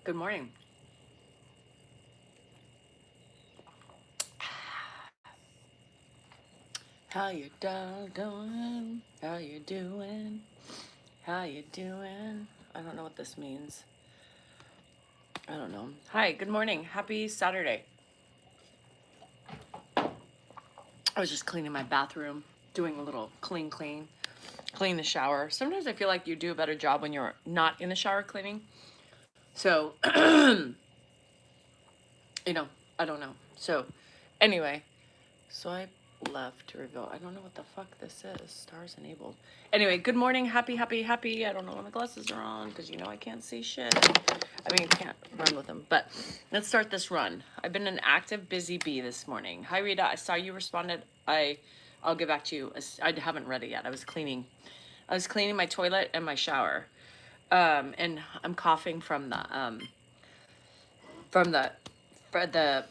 Good morning. How you doing? How you doing? How you doing? I don't know what this means. I don't know. Hi, good morning. Happy Saturday. I was just cleaning my bathroom, doing a little clean the shower. Sometimes I feel like you do a better job when you're not in the shower cleaning. So, I don't know. So, anyway, swipe left to reveal. I don't know what the fuck this is. Stars enabled. Anyway, good morning. Happy. I don't know when the glasses are on because I can't see shit. I mean, can't run with them. But let's start this run. I've been an active, busy bee this morning. Hi, Rita. I saw you responded. I'll get back to you. I haven't read it yet. I was cleaning my toilet and my shower. And I'm coughing from the the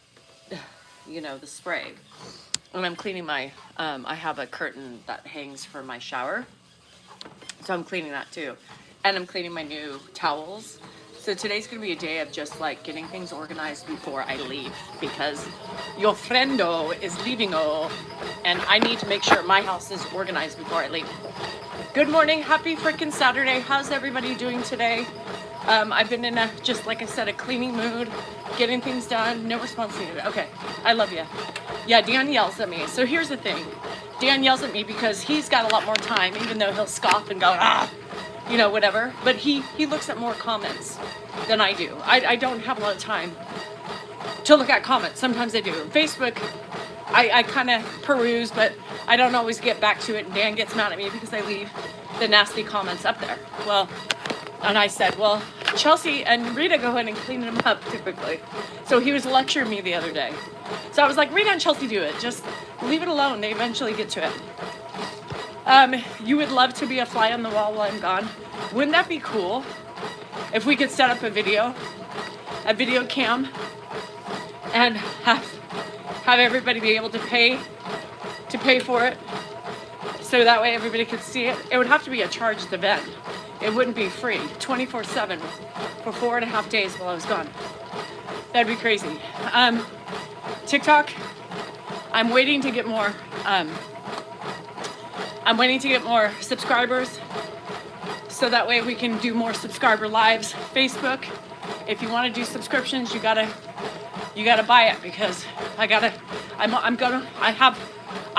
spray. And I'm cleaning my, I have a curtain that hangs for my shower. So I'm cleaning that too. And I'm cleaning my new towels. So today's gonna be a day of just like getting things organized before I leave because your friendo is leaving and I need to make sure my house is organized before I leave. Good morning, happy freaking Saturday. How's everybody doing today? I've been in just like I said, a cleaning mood, getting things done, no response needed. Okay, I love you. Yeah, Dan yells at me. So here's the thing. Dan yells at me because he's got a lot more time, even though he'll scoff and go, whatever. But he looks at more comments than I do. I don't have a lot of time to look at comments. Sometimes I do. Facebook, I kind of peruse, but I don't always get back to it. And Dan gets mad at me because I leave the nasty comments up there. Well, and I said, well, Chelsea and Rita go in and clean them up typically. So he was lecturing me the other day. So I was like, Rita and Chelsea do it. Just leave it alone. They eventually get to it. You would love to be a fly on the wall while I'm gone. Wouldn't that be cool if we could set up a video cam and have everybody be able to pay for it? So that way everybody could see it. It would have to be a charged event. It wouldn't be free, 24/7 for 4.5 days while I was gone. That'd be crazy. TikTok, I'm waiting to get more subscribers so that way we can do more subscriber lives. Facebook, if you want to do subscriptions, you gotta buy it because I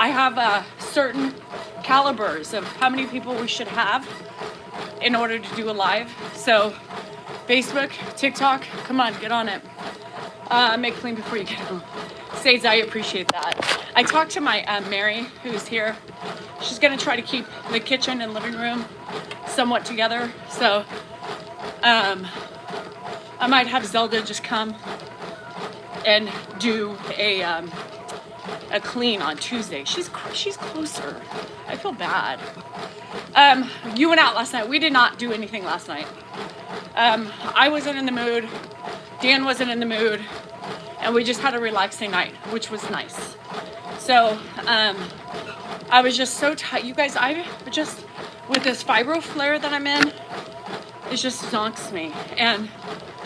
have certain calibers of how many people we should have in order to do a live. So Facebook, TikTok, come on, get on it. Make clean before you get home. Sades, I appreciate that. I talked to my Mary, who's here. She's gonna try to keep the kitchen and living room somewhat together. So I might have Zelda just come and do a clean on Tuesday. She's closer. I feel bad. You went out last night. We did not do anything last night. I wasn't in the mood. Dan wasn't in the mood. And we just had a relaxing night, which was nice. So, I was just so tired. You guys, I just, with this fibro flare that I'm in, it just zonks me and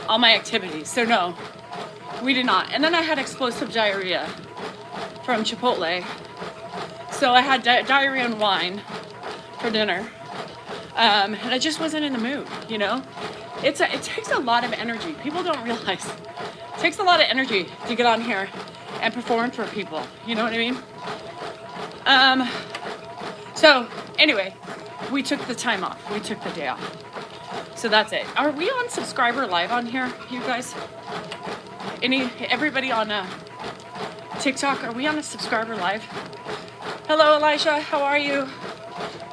all my activities. So no, we did not. And then I had explosive diarrhea from Chipotle. So I had diarrhea and wine for dinner. And I just wasn't in the mood, It takes a lot of energy. People don't realize. It takes a lot of energy to get on here and perform for people. You know what I mean? So anyway, we took the time off. We took the day off. So that's it. Are we on subscriber live on here, you guys? Everybody on TikTok, are we on a subscriber live? Hello, Elisha. How are you?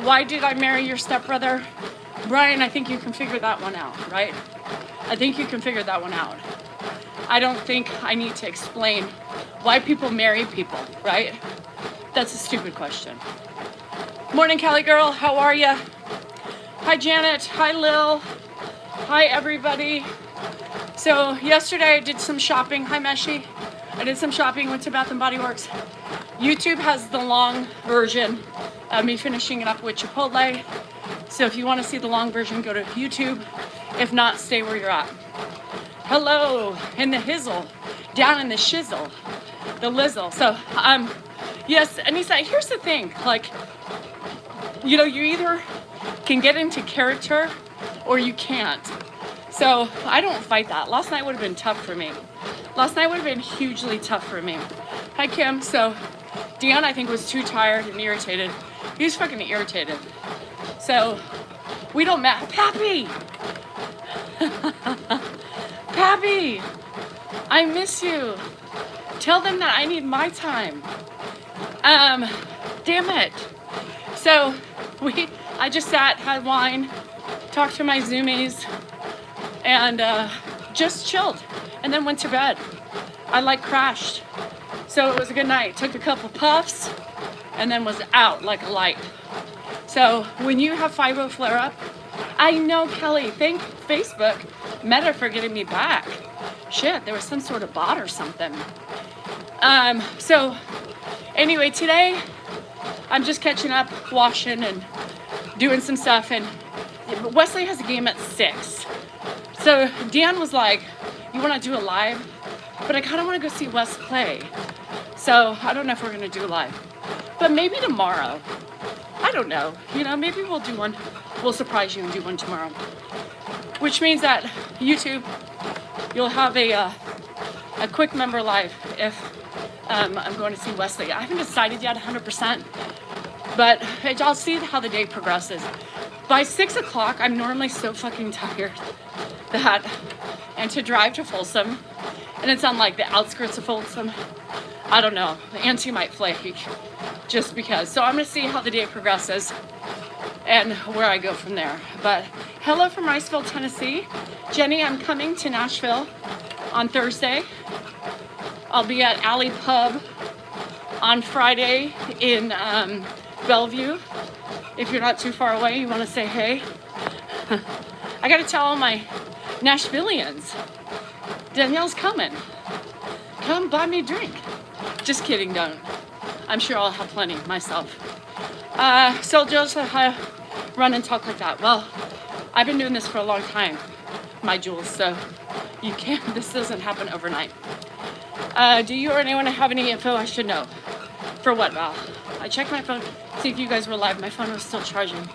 Why did I marry your stepbrother? Brian, I think you can figure that one out, right? I think you can figure that one out. I don't think I need to explain why people marry people, right? That's a stupid question. Morning, Cali girl. How are ya? Hi, Janet. Hi, Lil. Hi, everybody. So yesterday I did some shopping. Hi, Meshi. I did some shopping, went to Bath & Body Works. YouTube has the long version of me finishing it up with Chipotle. So if you want to see the long version, go to YouTube. If not, stay where you're at. Hello in the hizzle, down in the shizzle, the lizzle. So, yes, Anissa, here's the thing. Like, you know, you either can get into character or you can't. So I don't fight that. Last night would have been tough for me. Last night would have been hugely tough for me. Hi, Kim. So Dion, I think, was too tired and irritated. He was fucking irritated. So we don't match. Pappy! Pappy! I miss you. Tell them that I need my time. Damn it. So I just sat, had wine, talked to my Zoomies, and just chilled, and then went to bed. I like crashed. So it was a good night. Took a couple puffs, and then was out like a light. So when you have fibro flare up, I know, Kelly, thank Facebook, Meta for getting me back. Shit, there was some sort of bot or something. So anyway, today I'm just catching up, washing and doing some stuff, and Wesley has a game at 6. So Dion was like, you want to do a live? But I kind of want to go see Wes play. So I don't know if we're going to do a live. But maybe tomorrow. I don't know. You know, maybe we'll do one. We'll surprise you and do one tomorrow. Which means that YouTube, you'll have a quick member live if I'm going to see Wesley. I haven't decided yet 100%. But I'll see how the day progresses. By 6 o'clock, I'm normally so fucking tired and to drive to Folsom, and it's on like the outskirts of Folsom. I don't know. The auntie might flake just because. So I'm gonna see how the day progresses and where I go from there. But hello from Riceville, Tennessee. Jenny, I'm coming to Nashville on Thursday. I'll be at Alley Pub on Friday in Bellevue. If you're not too far away, you want to say hey. I got to tell all my Nashvillians, Danielle's coming. Come buy me a drink. Just kidding, don't. I'm sure I'll have plenty myself. So Joseph, run and talk like that. Well, I've been doing this for a long time, my jewels, so you can't, this doesn't happen overnight. Do you or anyone have any info I should know? For what, Val? I checked my phone, see if you guys were live. My phone was still charging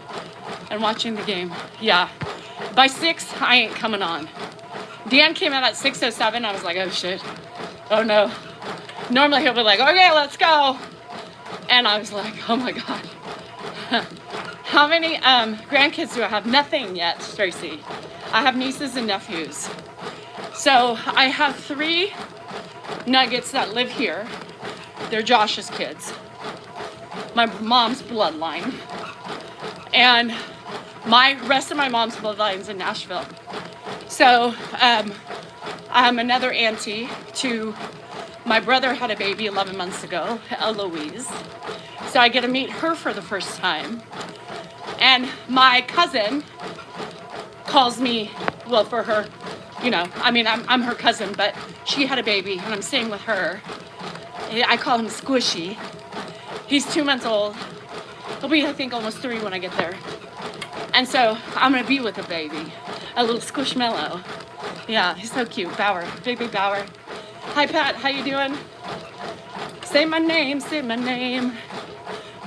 and watching the game. Yeah. By 6, I ain't coming on. Dan came out at 6:07. I was like, oh shit. Oh no. Normally he'll be like, okay, let's go. And I was like, oh my God. How many grandkids do I have? Nothing yet, Tracy. I have nieces and nephews. So I have 3 nuggets that live here. They're Josh's kids. My mom's bloodline. And my rest of my mom's bloodline's in Nashville. So I'm another auntie to my brother had a baby 11 months ago, Eloise. So I get to meet her for the first time. And my cousin calls me, well, for her, you know, I mean, I'm her cousin, but she had a baby and I'm staying with her. I call him Squishy. He's 2 months old. He'll be, I think, almost 3 when I get there. And so I'm gonna be with a baby, a little squishmallow. Yeah, he's so cute. Bauer, big Bauer. Hi Pat, how you doing? Say my name,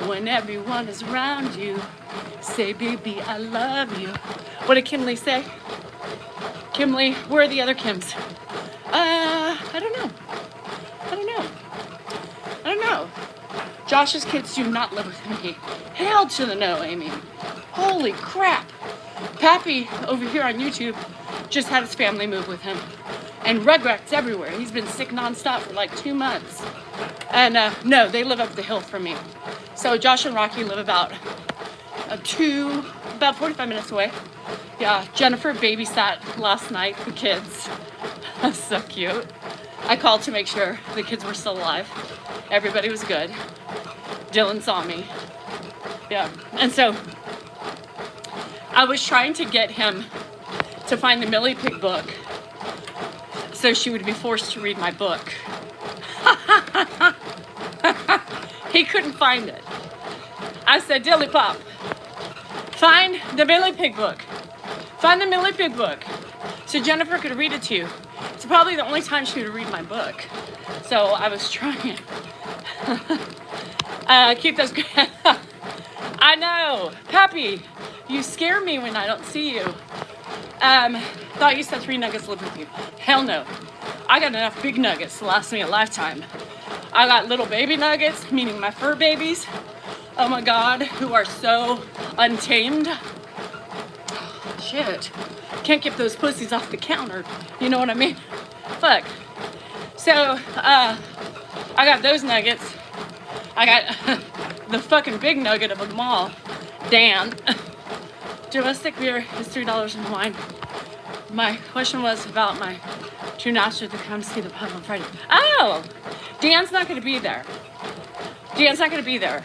when everyone is around you. Say, baby, I love you. What did Kimlee say? Kimlee, where are the other Kims? I don't know. Josh's kids do not live with me. Hail to the no, Amy. Holy crap. Pappy over here on YouTube just had his family move with him. And Rugrats everywhere. He's been sick nonstop for like 2 months. And no, they live up the hill from me. So Josh and Rocky live about 45 minutes away. Yeah, Jennifer babysat last night, the kids. So cute. I called to make sure the kids were still alive. Everybody was good. Dylan saw me. Yeah, and so I was trying to get him to find the Millie Pig book so she would be forced to read my book. He couldn't find it. I said, Dilly Pop, find the Millie Pig book. Find the Millie Pig book so Jennifer could read it to you. It's probably the only time she would read my book. So I was trying. Keep those. I know. Pappy, you scare me when I don't see you. Thought you said 3 nuggets live with you. Hell no. I got enough big nuggets to last me a lifetime. I got little baby nuggets, meaning my fur babies. Oh my God, who are so untamed. Shit. Can't get those pussies off the counter. You know what I mean? Fuck. So, I got those nuggets. I got the fucking big nugget of them all. Dan. Domestic beer is $3 in wine. My question was about my true master to come see the pub on Friday. Oh! Dan's not going to be there. Dan's not going to be there.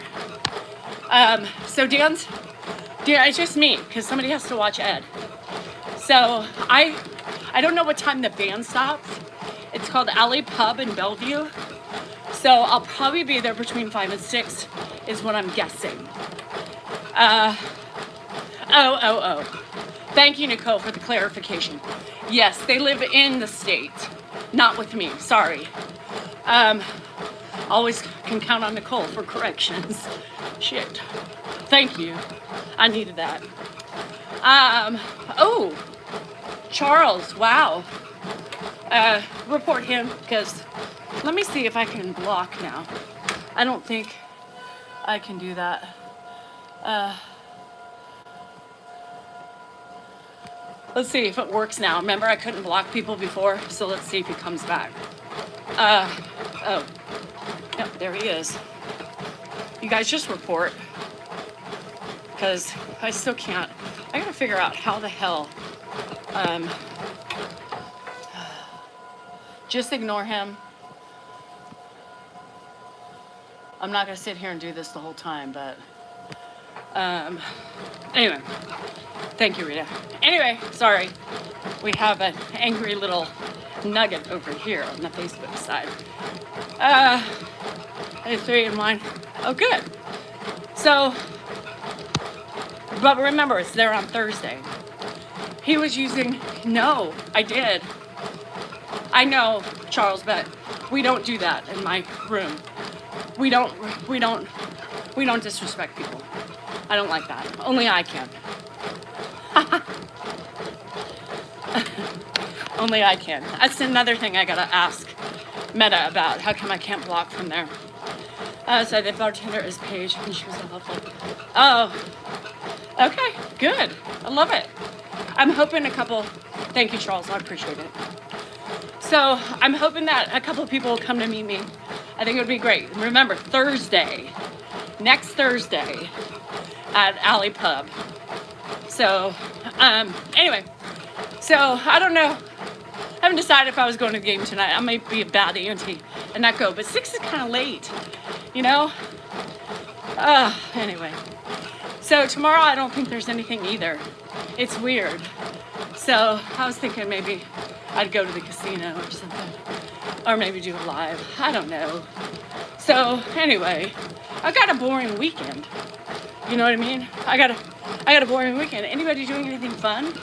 So it's just me, because somebody has to watch Ed. So I don't know what time the band stops. It's called Alley Pub in Bellevue. So I'll probably be there between 5 and 6 is what I'm guessing. Thank you, Nicole, for the clarification. Yes, they live in the state, not with me, sorry. Always can count on Nicole for corrections. Shit. Thank you. I needed that. Oh, Charles, wow. Report him, because let me see if I can block now. I don't think I can do that. Let's see if it works now. Remember, I couldn't block people before, so let's see if he comes back. Oh. Yep, there he is. You guys just report, because I still can't. I gotta figure out how the hell. Just ignore him. I'm not gonna sit here and do this the whole time, but anyway. Thank you, Rita. Anyway, sorry. We have an angry little nugget over here on the Facebook side. I have 3 in mine. Oh, good. So, but remember, it's there on Thursday. He was using, no, I did. I know, Charles, but we don't do that in my room. We don't disrespect people. I don't like that. Only I can. Only I can. That's another thing I gotta ask Meta about. How come I can't block from there? So the bartender is Paige, and she was so helpful. Oh, okay, good. I love it. I'm hoping thank you, Charles, I appreciate it. So I'm hoping that a couple of people will come to meet me. I think it would be great. Remember, next Thursday at Alley Pub. So, anyway, so I don't know. I haven't decided if I was going to the game tonight. I might be a bad auntie and not go, but 6 is kind of late, you know? Anyway. So tomorrow I don't think there's anything either. It's weird. So I was thinking maybe I'd go to the casino or something. Or maybe do a live. I don't know. So anyway, I got a boring weekend. You know what I mean? I got a boring weekend. Anybody doing anything fun?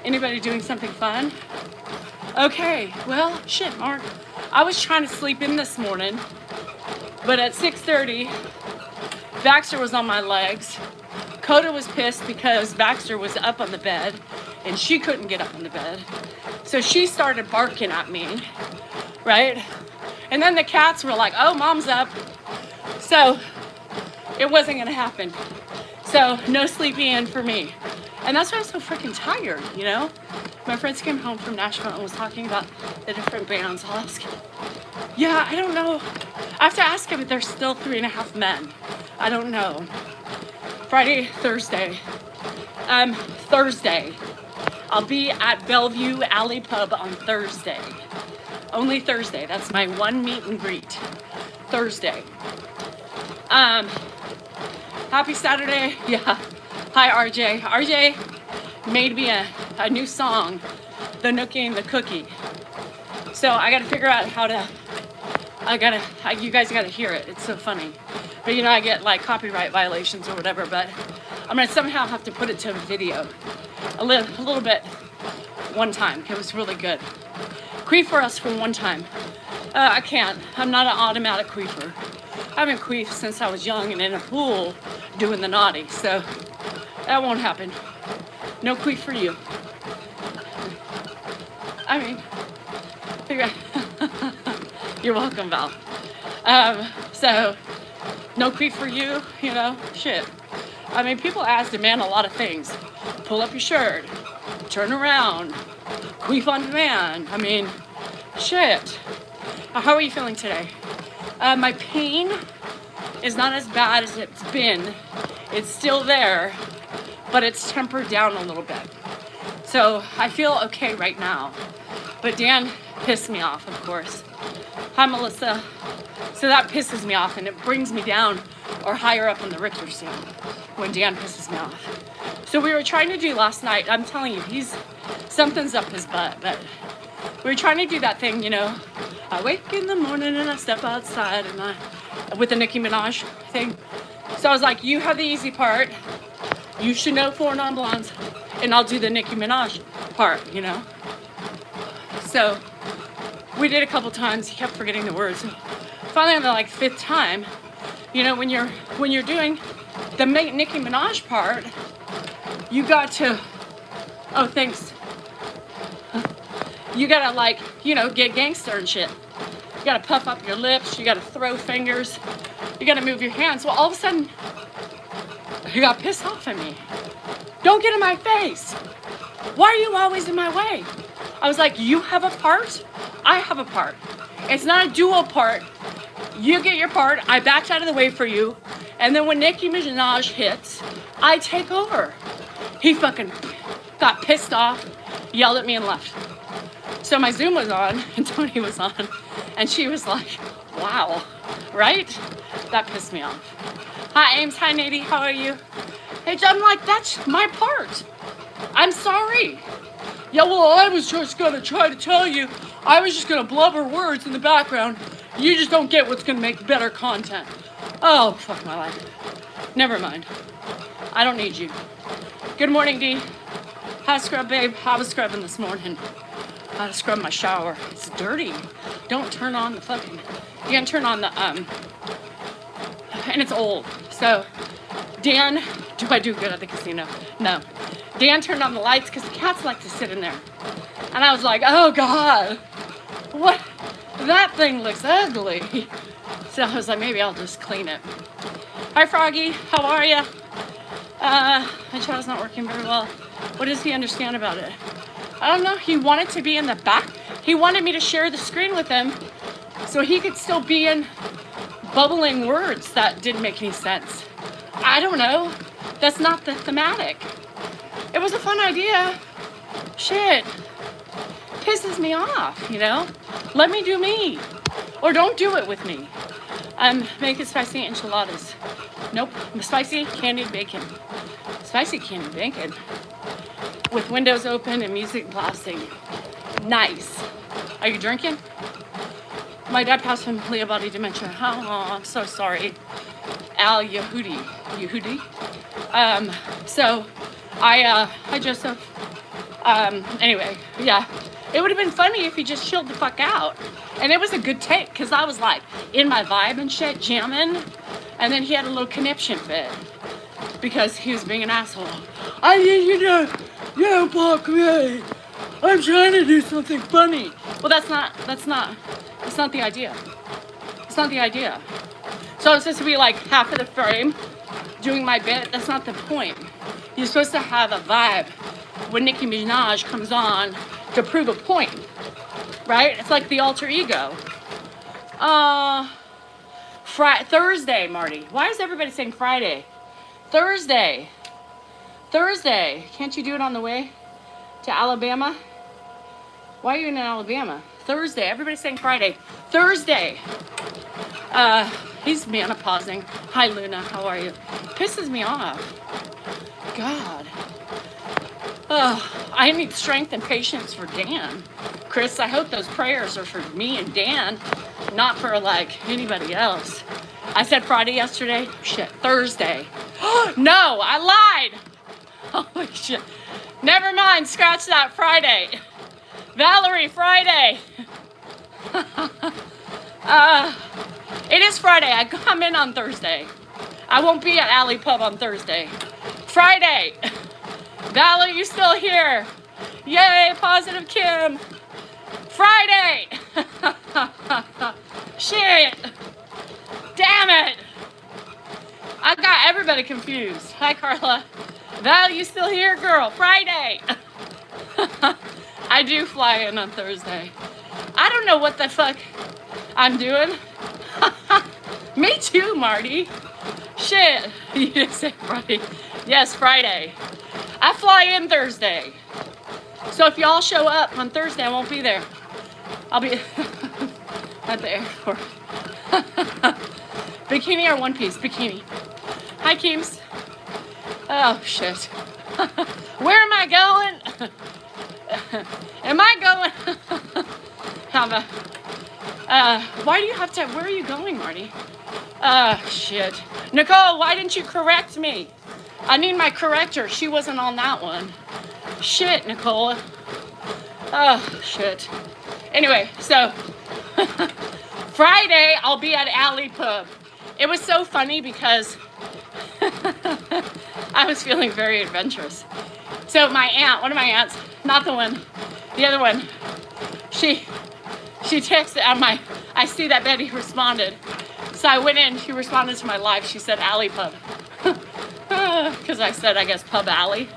Anybody doing something fun? Okay, well, shit, Mark. I was trying to sleep in this morning, but at 6:30, Baxter was on my legs. Coda was pissed because Baxter was up on the bed, and she couldn't get up on the bed. So she started barking at me, right? And then the cats were like, oh, mom's up. So it wasn't gonna happen. So no sleeping in for me. And that's why I'm so freaking tired, you know? My friends came home from Nashville and was talking about the different bands. I'll ask him. Yeah, I don't know. I have to ask him if there's still 3.5 Men. I don't know. Thursday. I'll be at Bellevue Alley Pub on Thursday. Only Thursday. That's my one meet and greet. Thursday. Happy Saturday. Yeah. Hi, RJ. RJ made me a new song, The Nookie and the Cookie. So I gotta figure out how to, you guys gotta hear it. It's so funny. But you know, I get like copyright violations or whatever, but I'm gonna somehow have to put it to a video. A little bit one time. It was really good. Queef for us for one time. I can't. I'm not an automatic queefer. I haven't queefed since I was young and in a pool doing the naughty, so that won't happen. No queef for you. I mean, you're welcome, Val. So, no queef for you, you know, shit. I mean, people demand a lot of things. Pull up your shirt, turn around, queef on demand. I mean, shit. How are you feeling today? My pain is not as bad as it's been. It's still there, but it's tempered down a little bit. So I feel okay right now. But Dan pissed me off, of course. Hi, Melissa. So that pisses me off, and it brings me down or higher up on the Richter scale when Dan pisses me off. So we were trying to do last night. I'm telling you, something's up his butt, but we were trying to do that thing, you know. I wake in the morning and I step outside with the Nicki Minaj thing. So I was like, you have the easy part. You should know 4 non-blondes, and I'll do the Nicki Minaj part, you know. So we did a couple times. He kept forgetting the words. So finally, on the 5th time, you know, when you're doing the Nicki Minaj part, you got to. Oh, thanks. You gotta get gangster and shit. You gotta puff up your lips. You gotta throw fingers. You gotta move your hands. Well, all of a sudden, he got pissed off at me. Don't get in my face. Why are you always in my way? I was like, you have a part, I have a part. It's not a dual part. You get your part, I backed out of the way for you, and then when Nicki Minaj hits, I take over. He fucking got pissed off, yelled at me, and left. So my Zoom was on, and Tony was on, and she was like, wow, right? That pissed me off. Hi, Ames. Hi, Nady. How are you? Hey, I'm like, that's my part. I'm sorry. Yeah, well, I was just going to try to tell you. I was just going to blubber words in the background. You just don't get what's going to make better content. Oh, fuck my life. Never mind. I don't need you. Good morning, D. How to scrub, babe? I was scrubbing this morning. How to scrub my shower. It's dirty. Don't turn on the fucking... You can turn on the, and it's old. So, Dan... Do I do good at the casino? No. Dan turned on the lights because the cats like to sit in there. And I was like, oh, God. What? That thing looks ugly. So I was like, maybe I'll just clean it. Hi, Froggy. How are you? My child's not working very well. What does he understand about it? I don't know. He wanted to be in the back. He wanted me to share the screen with him so he could still be in bubbling words that didn't make any sense. I don't know. That's not the thematic. It was a fun idea. Shit. Pisses me off, you know? Let me do me. Or don't do it with me. I'm making spicy enchiladas. Nope. Spicy candied bacon. Spicy candied bacon. With windows open and music blasting. Nice. Are you drinking? My dad passed from Lewy body dementia. Oh, I'm so sorry. Al Yehudi. So hi Joseph. Anyway, yeah. It would have been funny if he just chilled the fuck out. And it was a good take, because I was like in my vibe and shit, jamming. And then he had a little conniption fit because he was being an asshole. I need you to, block me. I'm trying to do something funny. Well, that's not the idea. It's not the idea. So it's supposed to be like half of the frame doing my bit. That's not the point. You're supposed to have a vibe when Nicki Minaj comes on to prove a point, right? It's like the alter ego. Thursday, Marty. Why is everybody saying Friday? Thursday. Can't you do it on the way to Alabama? Why are you in Alabama? Thursday. Everybody's saying Friday. Thursday. He's menopausing. Hi, Luna. How are you? Pisses me off. God. I need strength and patience for Dan. Chris, I hope those prayers are for me and Dan, not for anybody else. I said Friday yesterday. Shit, Thursday. No, I lied. Holy shit. Never mind, scratch that. Friday. Valerie, Friday. It is Friday. I come in on Thursday. I won't be at Alley Pub on Thursday. Friday. Val, are you still here? Yay, positive Kim. Friday. Shit. Damn it. I got everybody confused. Hi, Carla. Val, you still here, girl? Friday. I do fly in on Thursday. I don't know what the fuck I'm doing. Me too, Marty. Shit. You just said Friday. Yes, Friday. I fly in Thursday. So if y'all show up on Thursday, I won't be there. I'll be at the airport. Bikini or one piece? Bikini. Hi, Keems. Oh, shit. Where am I going? Am I going? Why do you have to, where are you going, Marty? Shit. Nicole, why didn't you correct me? I need my corrector. She wasn't on that one. Shit, Nicole. Oh, shit. Anyway, so Friday, I'll be at Alley Pub. It was so funny because I was feeling very adventurous. So my aunt, one of my aunts, not the one, the other one, she texted on my, I see that Betty responded. So I went in, she responded to my live, she said Alley Pub. Because I said, I guess, Pub Alley.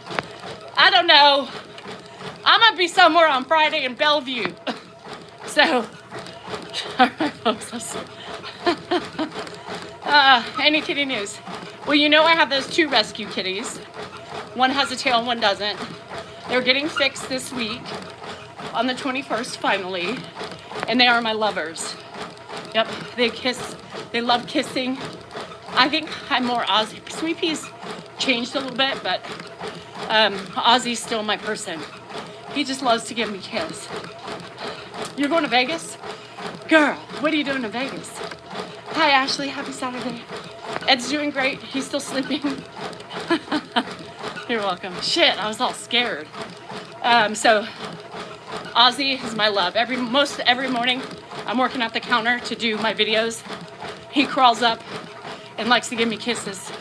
I don't know. I'm going to be somewhere on Friday in Bellevue. So, alright folks, any kitty news? Well, you know I have those two rescue kitties. One has a tail, one doesn't. They're getting fixed this week on the 21st finally. And they are my lovers. Yep, they kiss, they love kissing. I think I'm more Ozzy. Sweet Pea's changed a little bit, but Ozzy's still my person. He just loves to give me a kiss. You're going to Vegas? Girl, what are you doing in Vegas? Hi, Ashley. Happy Saturday. Ed's doing great. He's still sleeping. You're welcome. Shit, I was all scared. So, Ozzy is my love. Most every morning, I'm working at the counter to do my videos. He crawls up and likes to give me kisses.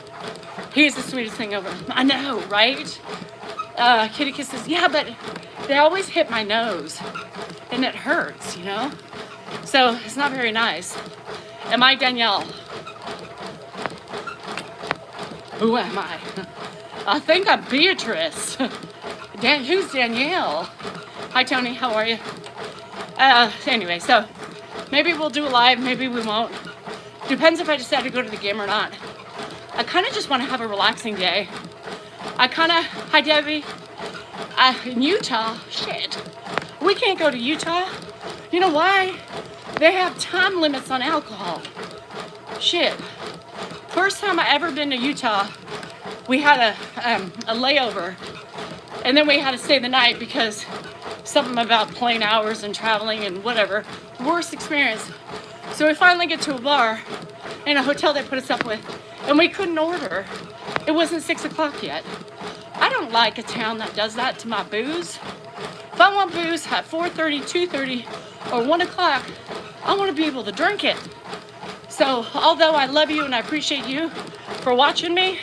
He's the sweetest thing ever. I know, right? Kitty kisses. Yeah, but they always hit my nose. And it hurts, you know? So, it's not very nice. Am I Danielle? Who am I? I think I'm Beatrice. Who's Danielle? Hi, Tony. How are you? Anyway, so maybe we'll do a live. Maybe we won't. Depends if I decide to go to the gym or not. I kind of just want to have a relaxing day. Hi, Debbie. In Utah, shit. We can't go to Utah. You know why? They have time limits on alcohol. Shit. First time I ever been to Utah, we had a layover. And then we had to stay the night because something about plane hours and traveling and whatever. Worst experience. So we finally get to a bar in a hotel they put us up with, and we couldn't order. It wasn't 6 o'clock yet. I don't like a town that does that to my booze. If I want booze at 4:30, 2:30, or 1 o'clock, I want to be able to drink it. So although I love you and I appreciate you for watching me,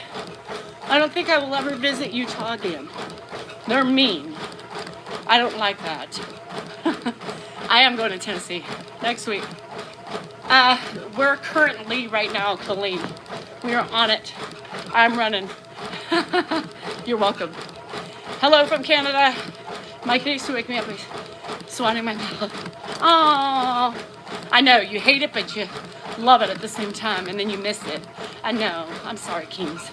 I don't think I will ever visit Utah again. They're mean. I don't like that. I am going to Tennessee next week. We're currently right now, Colleen. We are on it. I'm running. You're welcome. Hello from Canada. My kitty used to wake me up with swatting my mouth. Oh, I know you hate it, but you love it at the same time, and then you miss it. I know. I'm sorry, Kings.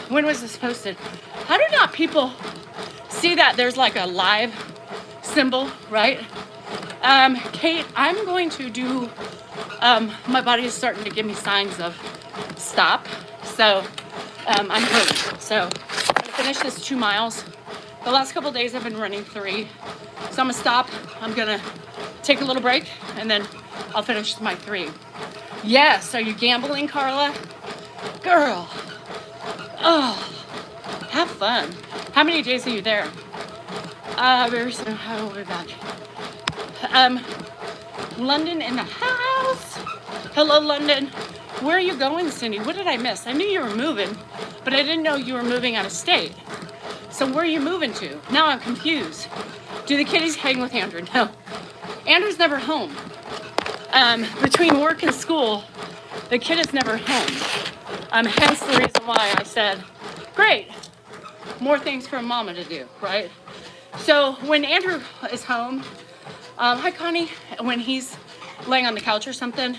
When was this posted? How do not people see that there's like a live symbol, right? Kate, I'm going to do, my body is starting to give me signs of stop. So, I'm hurt. So, I'm gonna finish this 2 miles. The last couple days I've been running 3. So I'm gonna stop. I'm gonna take a little break and then I'll finish my 3. Yes, are you gambling, Carla? Girl. Oh, have fun. How many days are you there? Very soon. I will be back. London in the house. Hello, London. Where are you going, Cindy? What did I miss? I knew you were moving, but I didn't know you were moving out of state. So where are you moving to? Now I'm confused. Do the kiddies hang with Andrew? No. Andrew's never home. Between work and school, the kid is never home. Hence the reason why I said, great, more things for mama to do, right? So when Andrew is home, hi Connie, when he's laying on the couch or something,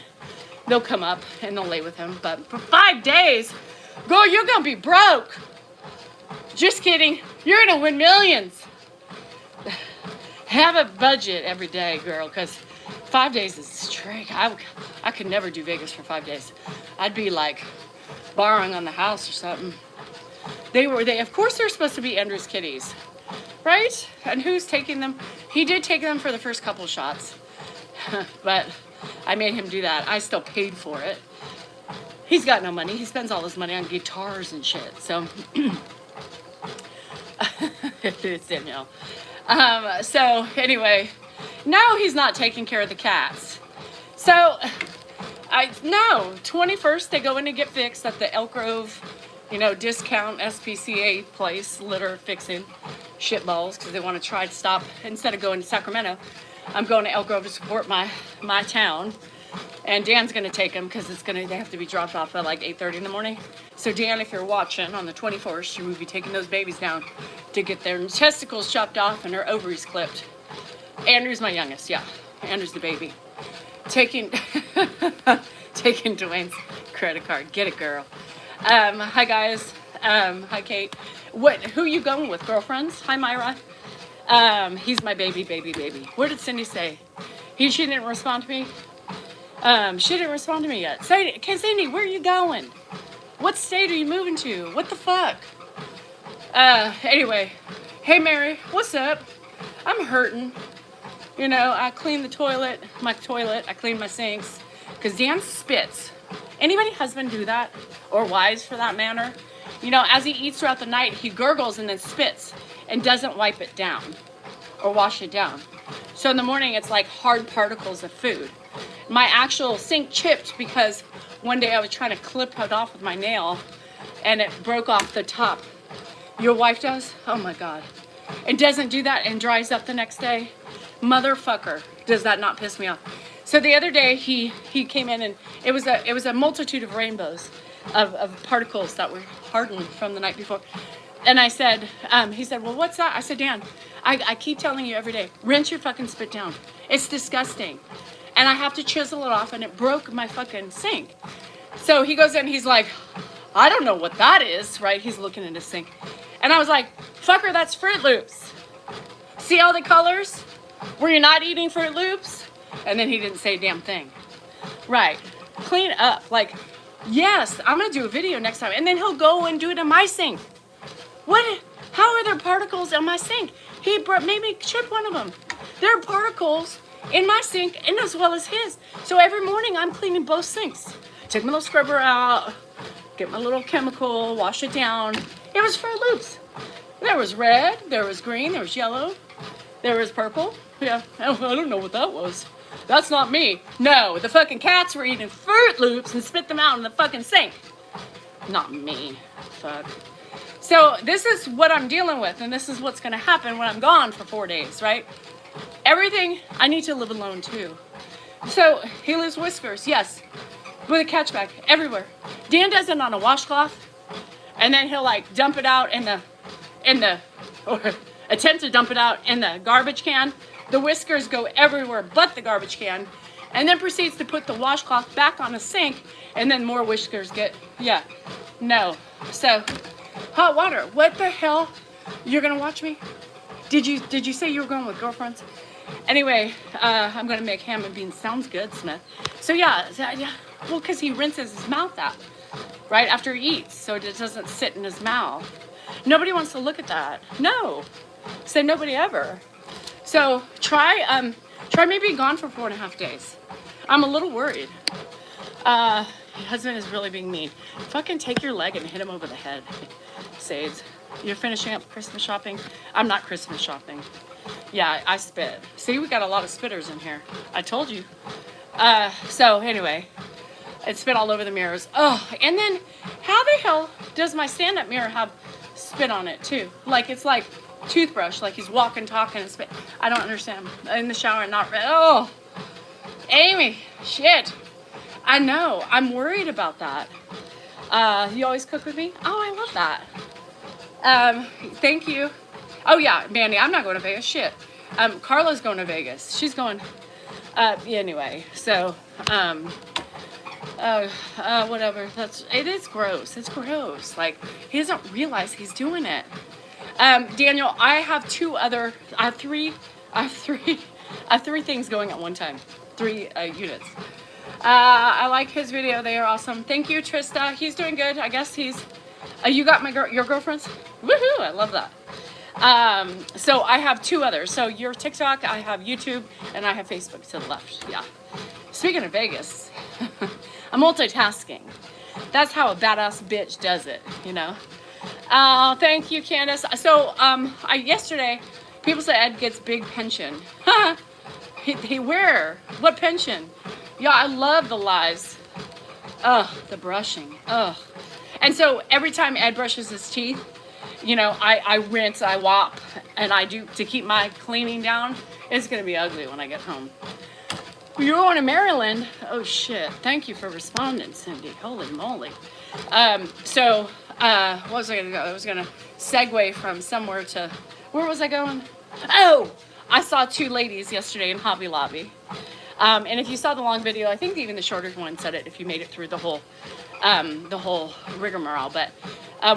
they'll come up and they'll lay with him. But for 5 days, girl, you're gonna be broke. Just kidding, you're gonna win millions. Have a budget every day, girl, because 5 days is straight. I could never do Vegas for 5 days. I'd be like borrowing on the house or something. Of course they're supposed to be Andrew's kitties, right? And who's taking them? He did take them for the first couple shots, but I made him do that. I still paid for it. He's got no money. He spends all his money on guitars and shit. So it's Danielle. So anyway, now he's not taking care of the cats. So 21st they go in to get fixed at the Elk Grove, discount SPCA place, litter fixing shitballs, because they want to try to stop. Instead of going to Sacramento, I'm going to Elk Grove to support my town. And Dan's going to take them because they have to be dropped off at like 8:30 in the morning. So Dan, if you're watching on the 21st, you will be taking those babies down to get their testicles chopped off and their ovaries clipped. Andrew's my youngest, yeah. Andrew's the baby. Taking Dwayne's credit card. Get it, girl. Hi guys. Hi Kate. Who you going with? Girlfriends? Hi Myra. He's my baby. What did Cindy say? She didn't respond to me. She didn't respond to me yet. Cindy, where are you going? What state are you moving to? What the fuck? Anyway. Hey Mary, what's up? I'm hurting. I clean my toilet. I clean my sinks. Because Dan spits. Anybody husband do that? Or wives for that matter? As he eats throughout the night, he gurgles and then spits and doesn't wipe it down or wash it down. So in the morning, it's like hard particles of food. My actual sink chipped because one day I was trying to clip it off with my nail and it broke off the top. Your wife does? Oh my God. And doesn't do that and dries up the next day? Motherfucker. Does that not piss me off? So the other day he came in and it was a multitude of rainbows of particles that were hardened from the night before. And I said, he said, well, what's that? I said, Dan, I keep telling you every day, rinse your fucking spit down. It's disgusting. And I have to chisel it off and it broke my fucking sink. So he goes in, he's like, I don't know what that is, right? He's looking in his sink. And I was like, fucker, that's Fruit Loops. See all the colors? Were you not eating Fruit Loops? And then he didn't say a damn thing. Right. Clean up. Like, yes, I'm going to do a video next time. And then he'll go and do it in my sink. How are there particles in my sink? He made me chip one of them. There are particles in my sink and as well as his. So every morning I'm cleaning both sinks. Take my little scrubber out, get my little chemical, wash it down. It was Fruit Loops. There was red, there was green, there was yellow, there was purple. Yeah, I don't know what that was. That's not me. No, the fucking cats were eating Fruit Loops and spit them out in the fucking sink. Not me. Fuck. So this is what I'm dealing with, and this is what's going to happen when I'm gone for 4 days, right? Everything, I need to live alone too. So he leaves Whiskers, yes, with a catch bag everywhere. Dan does it on a washcloth, and then he'll like dump it out or attempt to dump it out in the garbage can. The Whiskers go everywhere but the garbage can, and then proceeds to put the washcloth back on the sink, and then more Whiskers no. So, hot water, what the hell? You're gonna watch me? Did you say you were going with girlfriends? Anyway, I'm gonna make ham and beans. Sounds good, Smith. So yeah. Well, because he rinses his mouth out right after he eats, so it doesn't sit in his mouth. Nobody wants to look at that. No, say nobody ever. So try maybe gone for 4.5 days. I'm a little worried. Your husband is really being mean. Fucking take your leg and hit him over the head. Sades. You're finishing up Christmas shopping? I'm not Christmas shopping. Yeah, I spit. See, we got a lot of spitters in here. I told you. So anyway, it spit all over the mirrors. Oh, and then how the hell does my stand-up mirror have spit on it too? Like it's like toothbrush, like he's walking, talking, and spit. I don't understand. In the shower, not red. Oh, Amy, shit. I know. I'm worried about that. You always cook with me? Oh, I love that. Thank you. Oh yeah, Mandy, I'm not going to Vegas. Shit. Carla's going to Vegas. She's going. Anyway, so whatever. It is gross. It's gross. Like he doesn't realize he's doing it. Daniel, I have three things going at one time. 3 units. I like his video. They are awesome. Thank you, Trista. He's doing good. I guess he's. You got your girlfriends? Woohoo! I love that. So I have 2 others. So your TikTok, I have YouTube, and I have Facebook to the left. Yeah. Speaking of Vegas, I'm multitasking. That's how a badass bitch does it, you know. Thank you, Candace. So yesterday, people said Ed gets big pension. Where? What pension? Yeah, I love the lies. Ugh, the brushing. Ugh. And so every time Ed brushes his teeth, you know, I rinse, I wop, and I do to keep my cleaning down. It's gonna be ugly when I get home. You're going to Maryland? Oh shit! Thank you for responding, Cindy. Holy moly. What was I gonna go? I was gonna segue from somewhere to where was I going? Oh, I saw 2 ladies yesterday in Hobby Lobby. And if you saw the long video, I think even the shorter one said it. If you made it through the whole rigmarole, but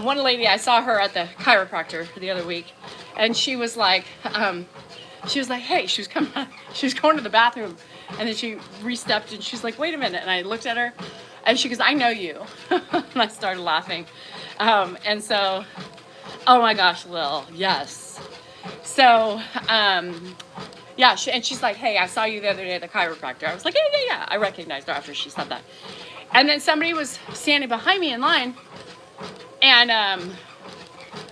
one lady, I saw her at the chiropractor the other week, and she was like, hey, she was going to the bathroom, and then she re-stepped, and she's like, wait a minute, and I looked at her, and she goes, I know you, and I started laughing, and so, oh my gosh, Lil, yes, so, yeah, and she's like, hey, I saw you the other day at the chiropractor. I was like, yeah, I recognized her after she said that. And then somebody was standing behind me in line, and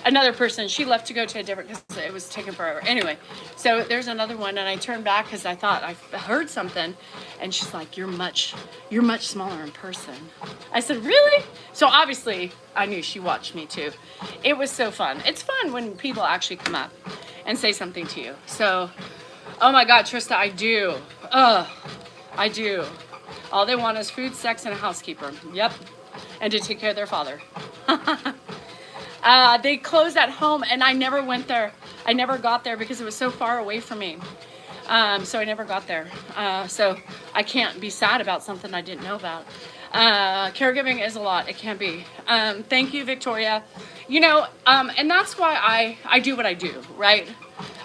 another person, she left to go to a different, because it was taking forever. Anyway, so there's another one, and I turned back because I thought I heard something, and she's like, you're much smaller in person. I said, really? So obviously, I knew she watched me too. It was so fun. It's fun when people actually come up and say something to you. So, oh my God, Trista, I do. I do. All they want is food, sex, and a housekeeper. Yep. And to take care of their father. They closed at home, and I never went there. I never got there because it was so far away from me. So I never got there. So I can't be sad about something I didn't know about. Caregiving is a lot. It can be. Thank you, Victoria. You know, and that's why I do what I do, right?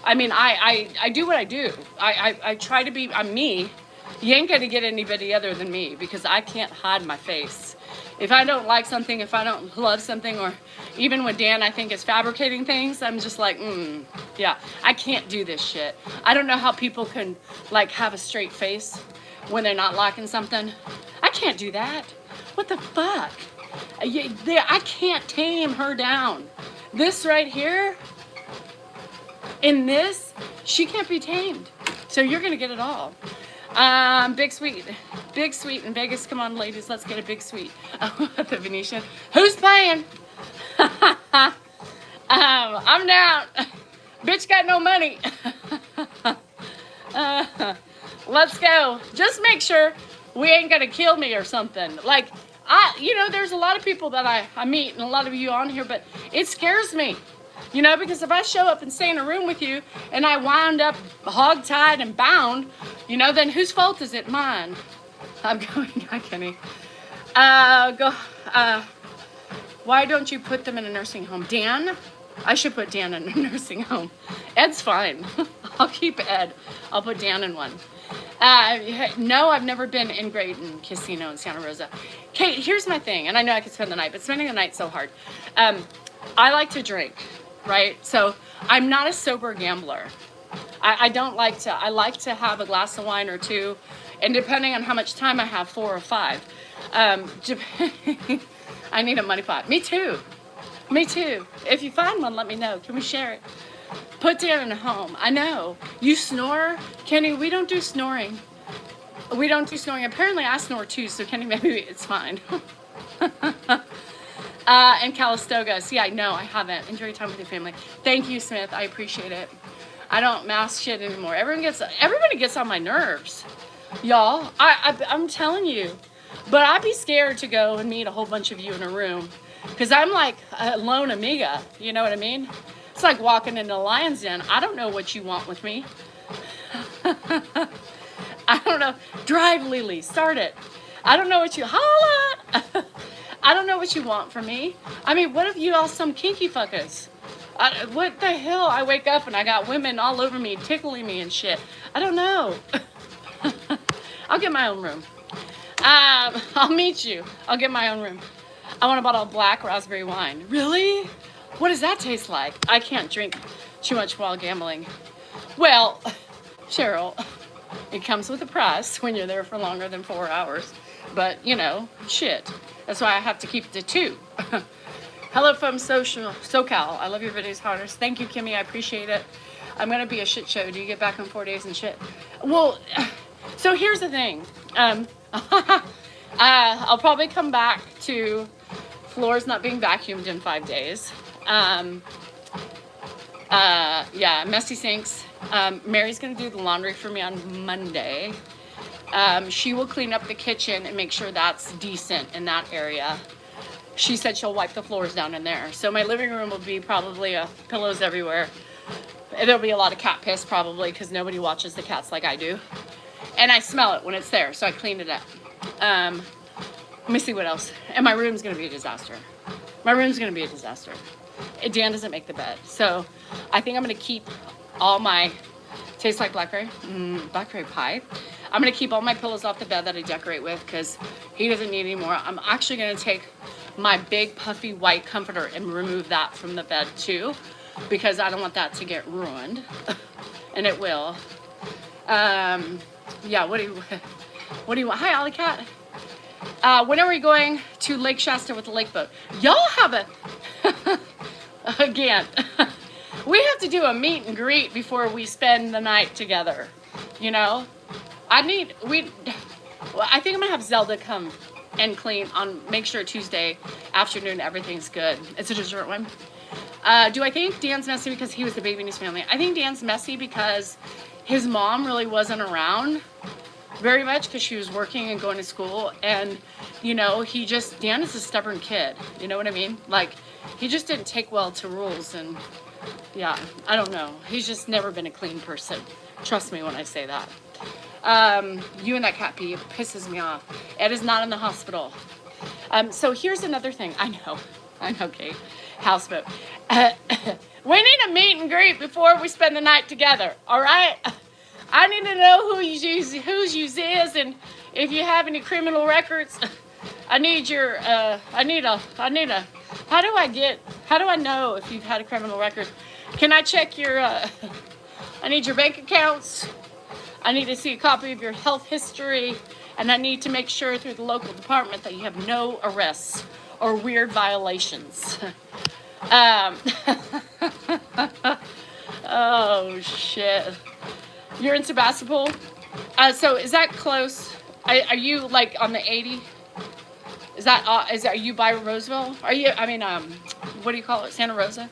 I mean, I do what I do. I try to be, I'm me. You ain't gonna get anybody other than me, because I can't hide my face. If I don't like something, if I don't love something, or even when Dan, I think, is fabricating things, I'm just like, yeah, I can't do this shit. I don't know how people can, like, have a straight face when they're not liking something. I can't do that. What the fuck? I can't tame her down. This right here, in this, she can't be tamed. So you're gonna get it all. Big Sweet in Vegas. Come on, ladies, let's get a Big Sweet. At the Venetian. Who's paying? I'm down. Bitch got no money. Let's go. Just make sure we ain't gonna kill me or something. Like, there's a lot of people that I meet, and a lot of you on here, but it scares me. You know, because if I show up and stay in a room with you and I wound up hog-tied and bound, you know, then whose fault is it? Mine. I'm going, hi, Kenny. Why don't you put them in a nursing home? Dan? I should put Dan in a nursing home. Ed's fine. I'll keep Ed. I'll put Dan in one. No, I've never been in Graton Casino in Santa Rosa. Kate, here's my thing, and I know I could spend the night, but spending the night's so hard. I like to drink, right? So I'm not a sober gambler. I don't like to, I like to have a glass of wine or 2, and depending on how much time I have, 4 or 5. I need a money pot. Me too. Me too. If you find one, let me know. Can we share it? Put Dan in a home. I know. You snore? Kenny, we don't do snoring. We don't do snoring. Apparently I snore too, so Kenny, maybe it's fine. And Calistoga. See, I know I haven't. Enjoy your time with your family. Thank you, Smith. I appreciate it. I don't mask shit anymore. Everybody gets on my nerves. Y'all, I'm telling you. But I'd be scared to go and meet a whole bunch of you in a room. Because I'm like a lone amiga. You know what I mean? It's like walking into a lion's den. I don't know what you want with me. I don't know. Drive, Lily. Start it. I don't know what you... Holla! I don't know what you want from me. I mean, what if you all some kinky fuckers? What the hell? I wake up and I got women all over me, tickling me and shit. I don't know. I'll get my own room. I'll meet you. I'll get my own room. I want a bottle of black raspberry wine. Really? What does that taste like? I can't drink too much while gambling. Well, Cheryl, it comes with a price when you're there for longer than 4 hours. But, you know, shit. That's why I have to keep it to 2. Hello from SoCal. I love your videos, Hunters. Thank you, Kimmy. I appreciate it. I'm going to be a shit show. Do you get back in 4 days and shit? Well, so here's the thing. I'll probably come back to floors not being vacuumed in 5 days. Yeah, messy sinks. Mary's going to do the laundry for me on Monday. She will clean up the kitchen and make sure that's decent in that area. She said she'll wipe the floors down in there. So my living room will be probably pillows everywhere. There'll be a lot of cat piss probably because nobody watches the cats like I do. And I smell it when it's there, so I cleaned it up. Let me see what else. And my room's going to be a disaster. My room's going to be a disaster. Dan doesn't make the bed. So I think I'm going to keep all my... Tastes like blackberry? Blackberry pie. I'm going to keep all my pillows off the bed that I decorate with because he doesn't need any more. I'm actually going to take my big puffy white comforter and remove that from the bed too because I don't want that to get ruined. And it will. Yeah, what do you want? Hi, Alley Cat. When are we going to Lake Shasta with the lake boat? Y'all have a... Again... We have to do a meet and greet before we spend the night together, you know? I think I'm gonna have Zelda come and clean make sure Tuesday afternoon everything's good. It's a dessert one. Do I think Dan's messy because he was the baby in his family? I think Dan's messy because his mom really wasn't around very much because she was working and going to school. And, you know, Dan is a stubborn kid. You know what I mean? Like, he just didn't take well to rules and... Yeah, I don't know. He's just never been a clean person. Trust me when I say that. You and that cat pee, it pisses me off. Ed is not in the hospital. So here's another thing. I know, Kate. Houseboat. We need a meet and greet before we spend the night together, all right? I need to know who's you is, and if you have any criminal records. How do I know if you've had a criminal record? Can I check your, I need your bank accounts. I need to see a copy of your health history. And I need to make sure through the local department that you have no arrests or weird violations. Oh, shit. You're in Sebastopol? So is that close? Are you like on the 80? Are you by Roseville? What do you call it? Santa Rosa?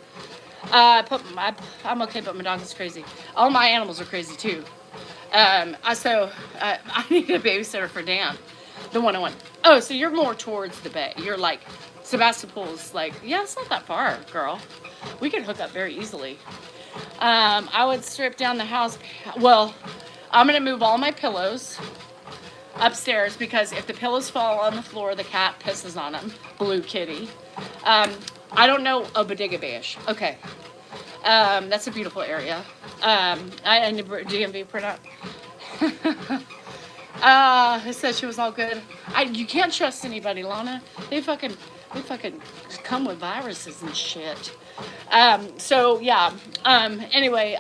I'm okay, but my dog is crazy. All my animals are crazy too. I need a babysitter for Dan, the 101. Oh, so you're more towards the bay. You're like, Sebastopol's like, yeah, it's not that far, girl. We could hook up very easily. I would strip down the house. Well, I'm going to move all my pillows upstairs because if the pillows fall on the floor, the cat pisses on them. Blue kitty. I don't know. Oh, Bodega Bayish. Okay. That's a beautiful area. I need DMV printout. It said she was all good. You can't trust anybody, Lana. They fucking come with viruses and shit. So yeah. Anyway,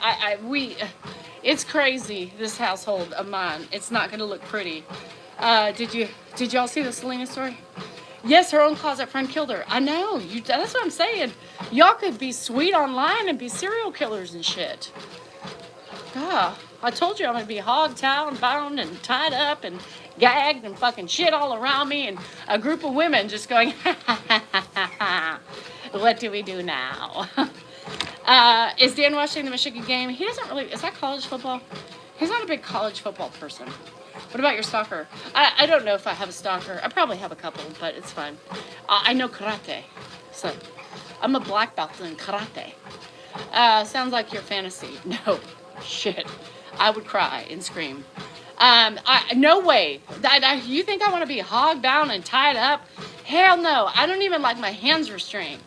it's crazy, this household of mine. It's not gonna look pretty. Did y'all see the Selena story? Yes, her own closet friend killed her. I know. That's what I'm saying. Y'all could be sweet online and be serial killers and shit. Ah, I told you I'm gonna be hog-tied, bound, and tied up, and gagged, and fucking shit all around me, and a group of women just going, ha ha ha ha ha ha. What do we do now? Is Dan watching the Michigan game? He doesn't really. Is that college football? He's not a big college football person. What about your stalker? I don't know if I have a stalker. I probably have a couple, but it's fine. I know karate, so I'm a black belt in karate. Sounds like your fantasy. No, shit. I would cry and scream. No way. You think I want to be hog bound and tied up? Hell no. I don't even like my hands restrained.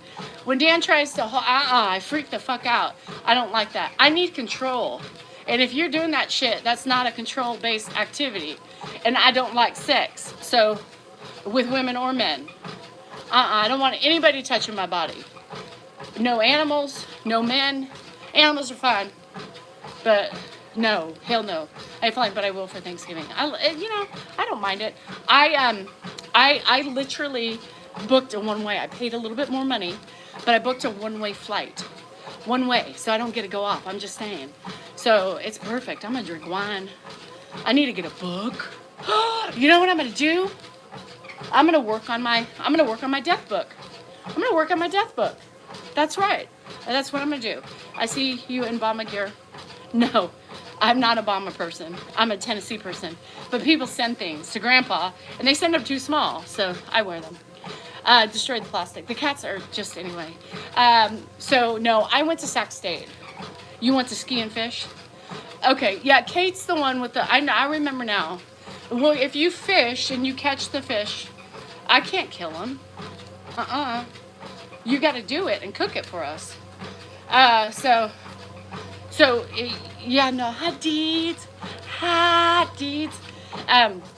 When Dan tries to, I freak the fuck out. I don't like that. I need control. And if you're doing that shit, that's not a control-based activity. And I don't like sex. So, with women or men. I don't want anybody touching my body. No animals, no men. Animals are fine. But no, hell no. I feel like, but I will for Thanksgiving. I don't mind it. I literally booked a one-way. I paid a little bit more money, but I booked a one-way flight. One way, so I don't get to go off. I'm just saying. So it's perfect. I'm gonna drink wine. I need to get a book. You know what I'm gonna do? I'm gonna work on my death book. I'm gonna work on my death book. That's right. That's what I'm gonna do. I see you in bomber gear. No, I'm not a bomber person. I'm a Tennessee person. But people send things to Grandpa, and they send them too small, so I wear them. Destroy the plastic. The cats are just anyway. So no, I went to Sac State. You went to Ski and Fish? Okay, yeah, Kate's the one with the, I remember now. Well, if you fish and you catch the fish, I can't kill them. You got to do it and cook it for us. Yeah, no, hot deeds.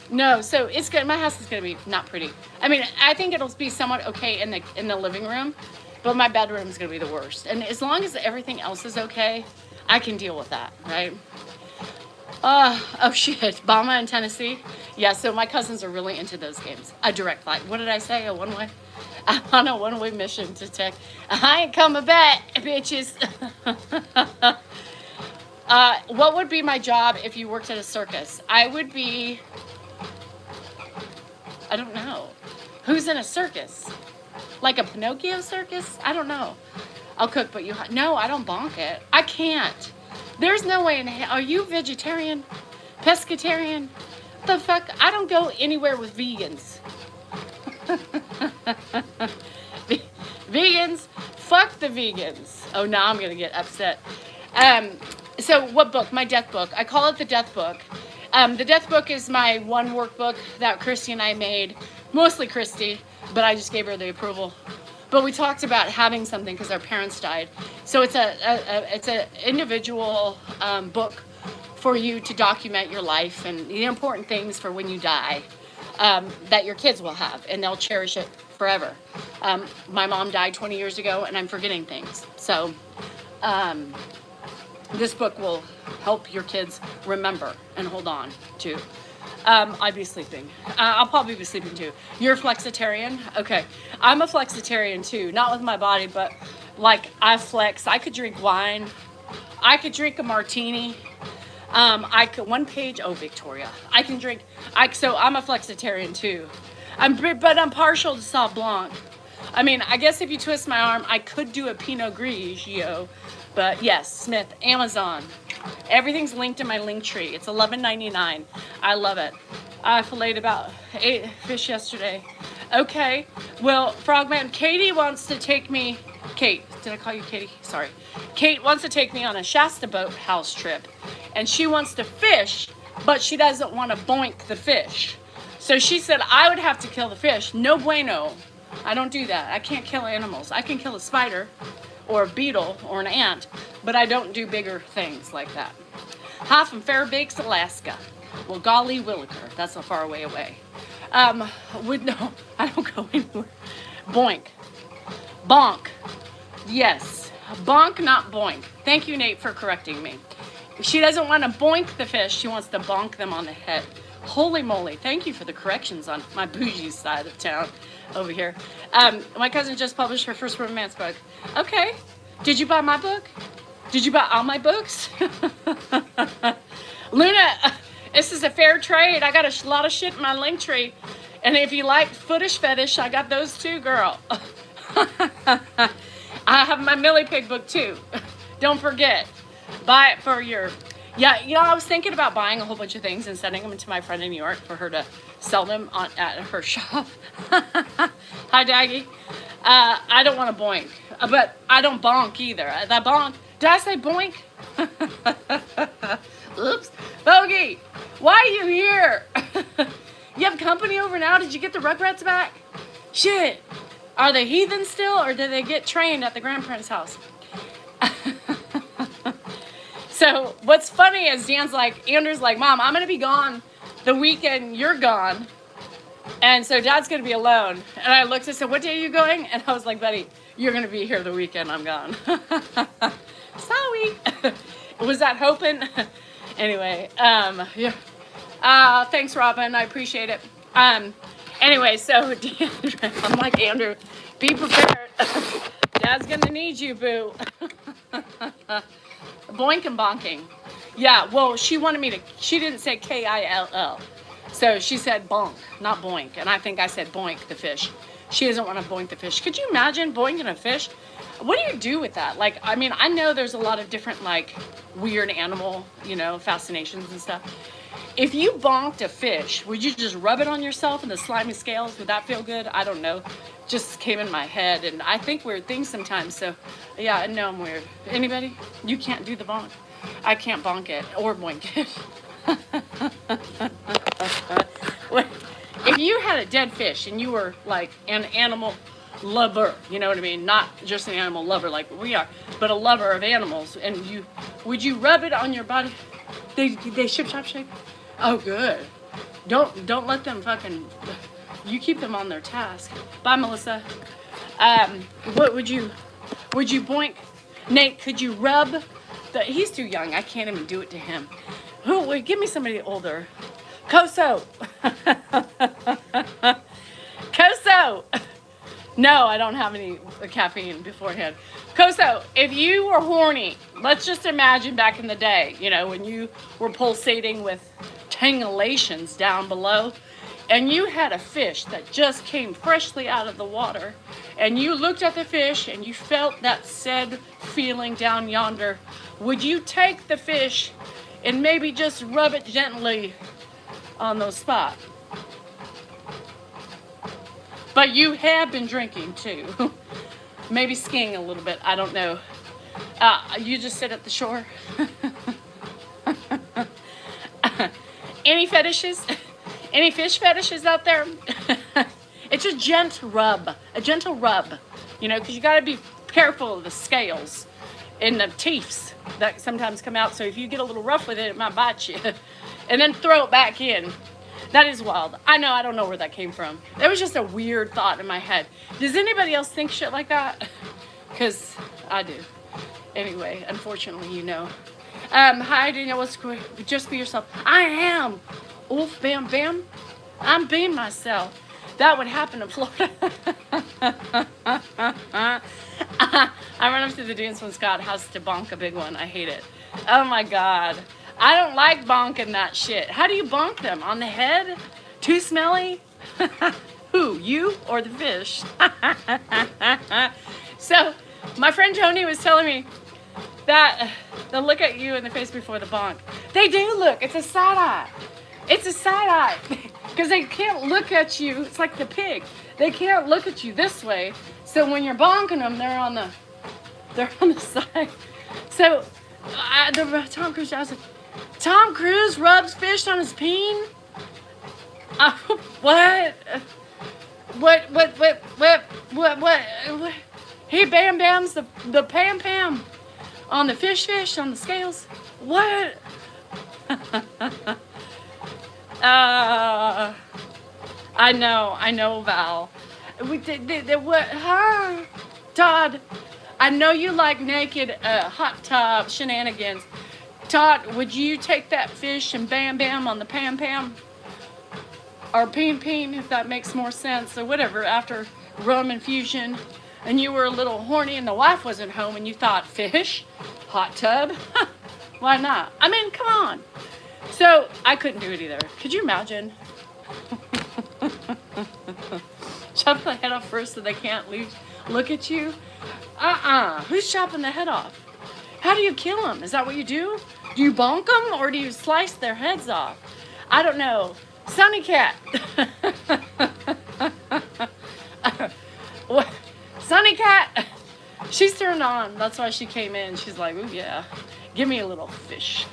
No, so it's good. My house is gonna be not pretty. I mean, I think it'll be somewhat okay in the living room, but my bedroom is gonna be the worst. And as long as everything else is okay, I can deal with that, right? Oh shit, Bama in Tennessee. Yeah, so my cousins are really into those games. A direct flight. What did I say? A one-way? I'm on a one-way mission to tech. I ain't coming back, bitches. What would be my job if you worked at a circus? I would be, I don't know. Who's in a circus? Like a Pinocchio circus? I don't know. I'll cook, but no, I don't bonk it. I can't. There's no way in hell. Are you vegetarian? Pescatarian? The fuck? I don't go anywhere with vegans. Vegans? Fuck the vegans. Oh, now I'm going to get upset. So what book? My death book. I call it the death book. The death book is my one workbook that Christy and I made. Mostly Christy, but I just gave her the approval. But we talked about having something because our parents died. So it's a individual book for you to document your life and the important things for when you die that your kids will have, and they'll cherish it forever. My mom died 20 years ago, and I'm forgetting things. So this book will help your kids remember and hold on to. I'd be sleeping. I'll probably be sleeping too. You're a flexitarian? Okay. I'm a flexitarian too. Not with my body, but like I flex. I could drink wine. I could drink a martini. One page. Oh, Victoria. I can drink. So I'm a flexitarian too. But I'm partial to Sauv Blanc. I mean, I guess if you twist my arm, I could do a Pinot Grigio. But yes, Smith, Amazon. Everything's linked in my link tree. It's $11.99. I love it. I filleted about 8 fish yesterday. Okay. Well, Frogman, Katie wants to take me. Kate, did I call you Katie? Sorry. Kate wants to take me on a Shasta Boat House trip. And she wants to fish, but she doesn't want to boink the fish. So she said I would have to kill the fish. No bueno. I don't do that. I can't kill animals. I can kill a spider or a beetle or an ant, but I don't do bigger things like that. Hi from Fairbanks, Alaska. Well, golly williker, that's a far way away. No, I don't go anywhere. Boink. Bonk. Yes. Bonk, not boink. Thank you, Nate, for correcting me. She doesn't want to boink the fish. She wants to bonk them on the head. Holy moly. Thank you for the corrections on my bougie side of town. over here. My cousin just published her first romance book. Okay. Did you buy my book? Did you buy all my books? Luna, this is a fair trade. I got a lot of shit in my link tree. And if you like footish fetish, I got those too, girl. I have my Millie Pig book too. Don't forget. Buy it for your... Yeah, you know, I was thinking about buying a whole bunch of things and sending them to my friend in New York for her to sell them at her shop. Hi, Daggy. I don't want to boink, but I don't bonk either. That bonk... Did I say boink? Oops. Bogey, why are you here? You have company over now? Did you get the Rugrats back? Shit. Are they heathen still, or did they get trained at the grandparents' house? So what's funny is Andrew's like, Mom, I'm going to be gone the weekend you're gone. And so Dad's going to be alone. And I looked and said, what day are you going? And I was like, buddy, you're going to be here the weekend I'm gone. Sorry. Was that hoping? Anyway, yeah. Thanks, Robin. I appreciate it. Anyway, so I'm like, Andrew, be prepared. Dad's going to need you, boo. Boink and bonking. Yeah, well, she didn't say Kill. So she said bonk, not boink. And I think I said boink the fish. She doesn't want to boink the fish. Could you imagine boinking a fish? What do you do with that? Like, I mean, I know there's a lot of different, like, weird animal, fascinations and stuff. If you bonked a fish, would you just rub it on yourself and the slimy scales? Would that feel good? I don't know. Just came in my head, and I think weird things sometimes. So, yeah, I know I'm weird. Anybody? You can't do the bonk. I can't bonk it or boink it. If you had a dead fish and you were like an animal lover, you know what I mean? Not just an animal lover like we are, but a lover of animals, and would you rub it on your body? They ship shop shape. Oh, good. Don't let them you keep them on their task. Bye, Melissa. What would you boink? Nate, could you rub he's too young. I can't even do it to him. Oh, wait, give me somebody older. Koso. Koso. No, I don't have any caffeine beforehand. Koso, if you were horny, let's just imagine back in the day, when you were pulsating with tangulations down below, and you had a fish that just came freshly out of the water, and you looked at the fish and you felt that said feeling down yonder, would you take the fish and maybe just rub it gently on those spots? But you have been drinking too. Maybe skiing a little bit, I don't know. You just sit at the shore. Any fetishes? Any fish fetishes out there? It's a gentle rub, because you got to be careful of the scales and the teeths that sometimes come out. So if you get a little rough with it, it might bite you. And then throw it back in. That is wild. I know, I don't know where that came from. That was just a weird thought in my head. Does anybody else think shit like that? Because I do. Anyway, unfortunately, Hi, Danielle. What's great? Just be yourself. I am. Oof, bam, bam. I'm being myself. That would happen in Florida. I run up to the dance when Scott has to bonk a big one. I hate it. Oh my God. I don't like bonking that shit. How do you bonk them? On the head? Too smelly? Who, you or the fish? So, my friend Tony was telling me that they'll look at you in the face before the bonk. They do look. It's a side eye. It's a side eye. Because they can't look at you. It's like the pig. They can't look at you this way. So when you're bonking them, they're on the side. So Tom Cruise, I was like, Tom Cruise rubs fish on his peen? What? What? He bam bams the pam pam on the fish on the scales? What? I know, Val. We did what? Huh? Todd, I know you like naked hot tub shenanigans. Todd, would you take that fish and bam bam on the pam pam? or peen, if that makes more sense, or whatever, after rum infusion, and you were a little horny and the wife wasn't home and you thought, fish, hot tub, why not? I mean, come on. So I couldn't do it either. Could you imagine? Chop the head off first so they can't look at you? Who's chopping the head off? How do you kill them? Is that what you do? Do you bonk them or do you slice their heads off? I don't know. Sunny Cat. What? Sunny Cat. She's turned on. That's why she came in. She's like, ooh, yeah. Give me a little fish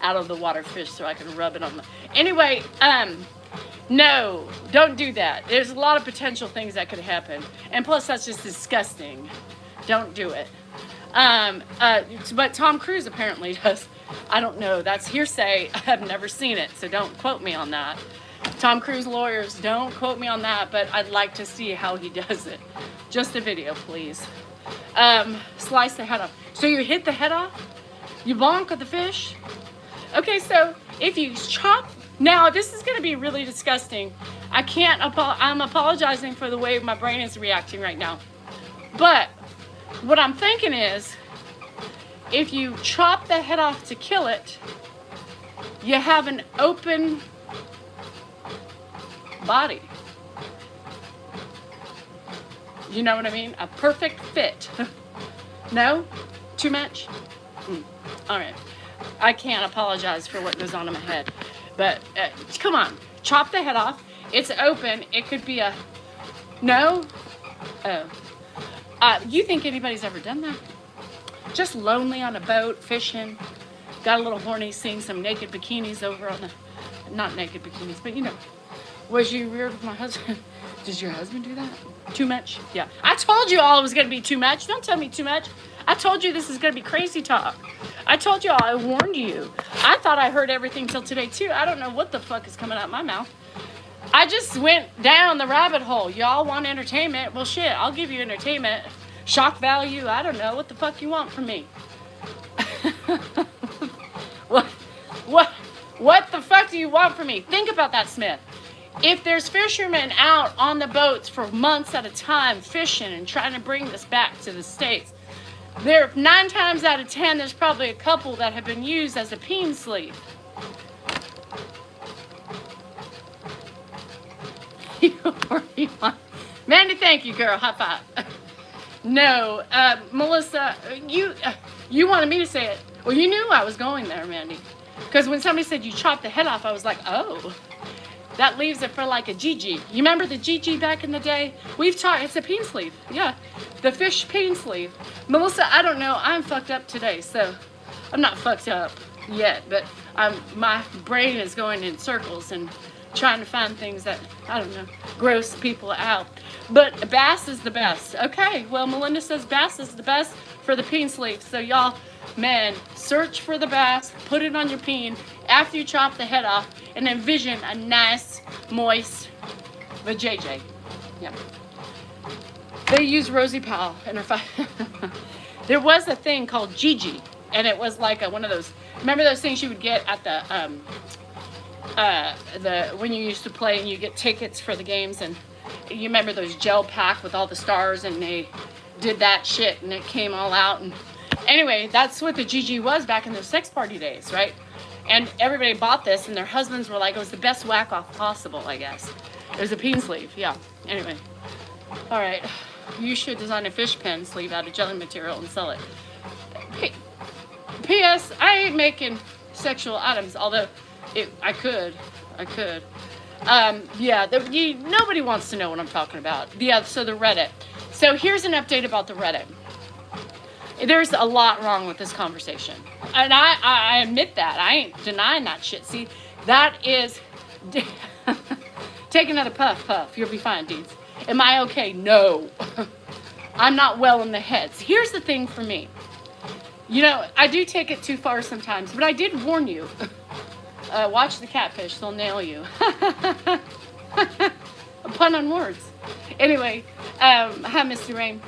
out of the water fish so I can rub it on the... Anyway, no, don't do that. There's a lot of potential things that could happen. And plus, that's just disgusting. Don't do it. But Tom Cruise apparently does. I don't know. That's hearsay. I've never seen it, so don't quote me on that. Tom Cruise lawyers, don't quote me on that, but I'd like to see how he does it. Just a video, please. Slice the head off. So you hit the head off? You bonk at the fish? Okay, so if you chop... Now, this is going to be really disgusting. I'm apologizing for the way my brain is reacting right now. But what I'm thinking is, if you chop the head off to kill it, you have an open body. You know what I mean? A perfect fit. No? Too much? All right. I can't apologize for what goes on in my head. But come on. Chop the head off. It's open. It could be a... No? Oh. You think anybody's ever done that? Just lonely on a boat, fishing. Got a little horny, seeing some naked bikinis over on the... Not naked bikinis, but you know. Was you weird with my husband? Does your husband do that? Too much? Yeah. I told you all it was going to be too much. Don't tell me too much. I told you this is going to be crazy talk. I told you all. I warned you. I thought I heard everything till today, too. I don't know what the fuck is coming out my mouth. I just went down the rabbit hole. Y'all want entertainment? Well, shit, I'll give you entertainment. Shock value? I don't know. What the fuck you want from me? What the fuck do you want from me? Think about that, Smith. If there's fishermen out on the boats for months at a time fishing and trying to bring this back to the States, 9 times out of 10, there's probably a couple that have been used as a peen sleeve. Mandy, thank you, girl. High five. No, Melissa, you wanted me to say it. Well, you knew I was going there, Mandy. Because when somebody said you chopped the head off, I was like, oh. That leaves it for like a Gigi. You remember the Gigi back in the day? It's a peen sleeve. Yeah, the fish peen sleeve. Melissa, I don't know. I'm fucked up today, so I'm not fucked up yet, but my brain is going in circles and trying to find things that, I don't know, gross people out. But bass is the best. Okay, well, Melinda says bass is the best for the peen sleeve. So y'all, man, search for the bass, put it on your peen after you chop the head off, and envision a nice, moist vajayjay. Yeah. They use Rosie Powell in her There was a thing called Gigi, and it was like one of those, remember those things you would get at when you used to play and you get tickets for the games, and you remember those gel pack with all the stars, and they did that shit and it came all out. And anyway, that's what the Gigi was back in those sex party days, right? And everybody bought this, and their husbands were like, it was the best whack off possible, I guess. It was a peen sleeve, yeah. Anyway, all right. You should design a fish pen sleeve out of jelly material and sell it. P.S. I ain't making sexual items, although I could. Yeah, nobody wants to know what I'm talking about. Yeah, so the Reddit. So here's an update about the Reddit. There's a lot wrong with this conversation. And I admit that. I ain't denying that shit. See, that is... Take another puff. You'll be fine, dudes. Am I okay? No. I'm not well in the head. So here's the thing for me. You know, I do take it too far sometimes, but I did warn you. Watch the catfish. They'll nail you. A pun on words. Anyway, hi, Misty Rain.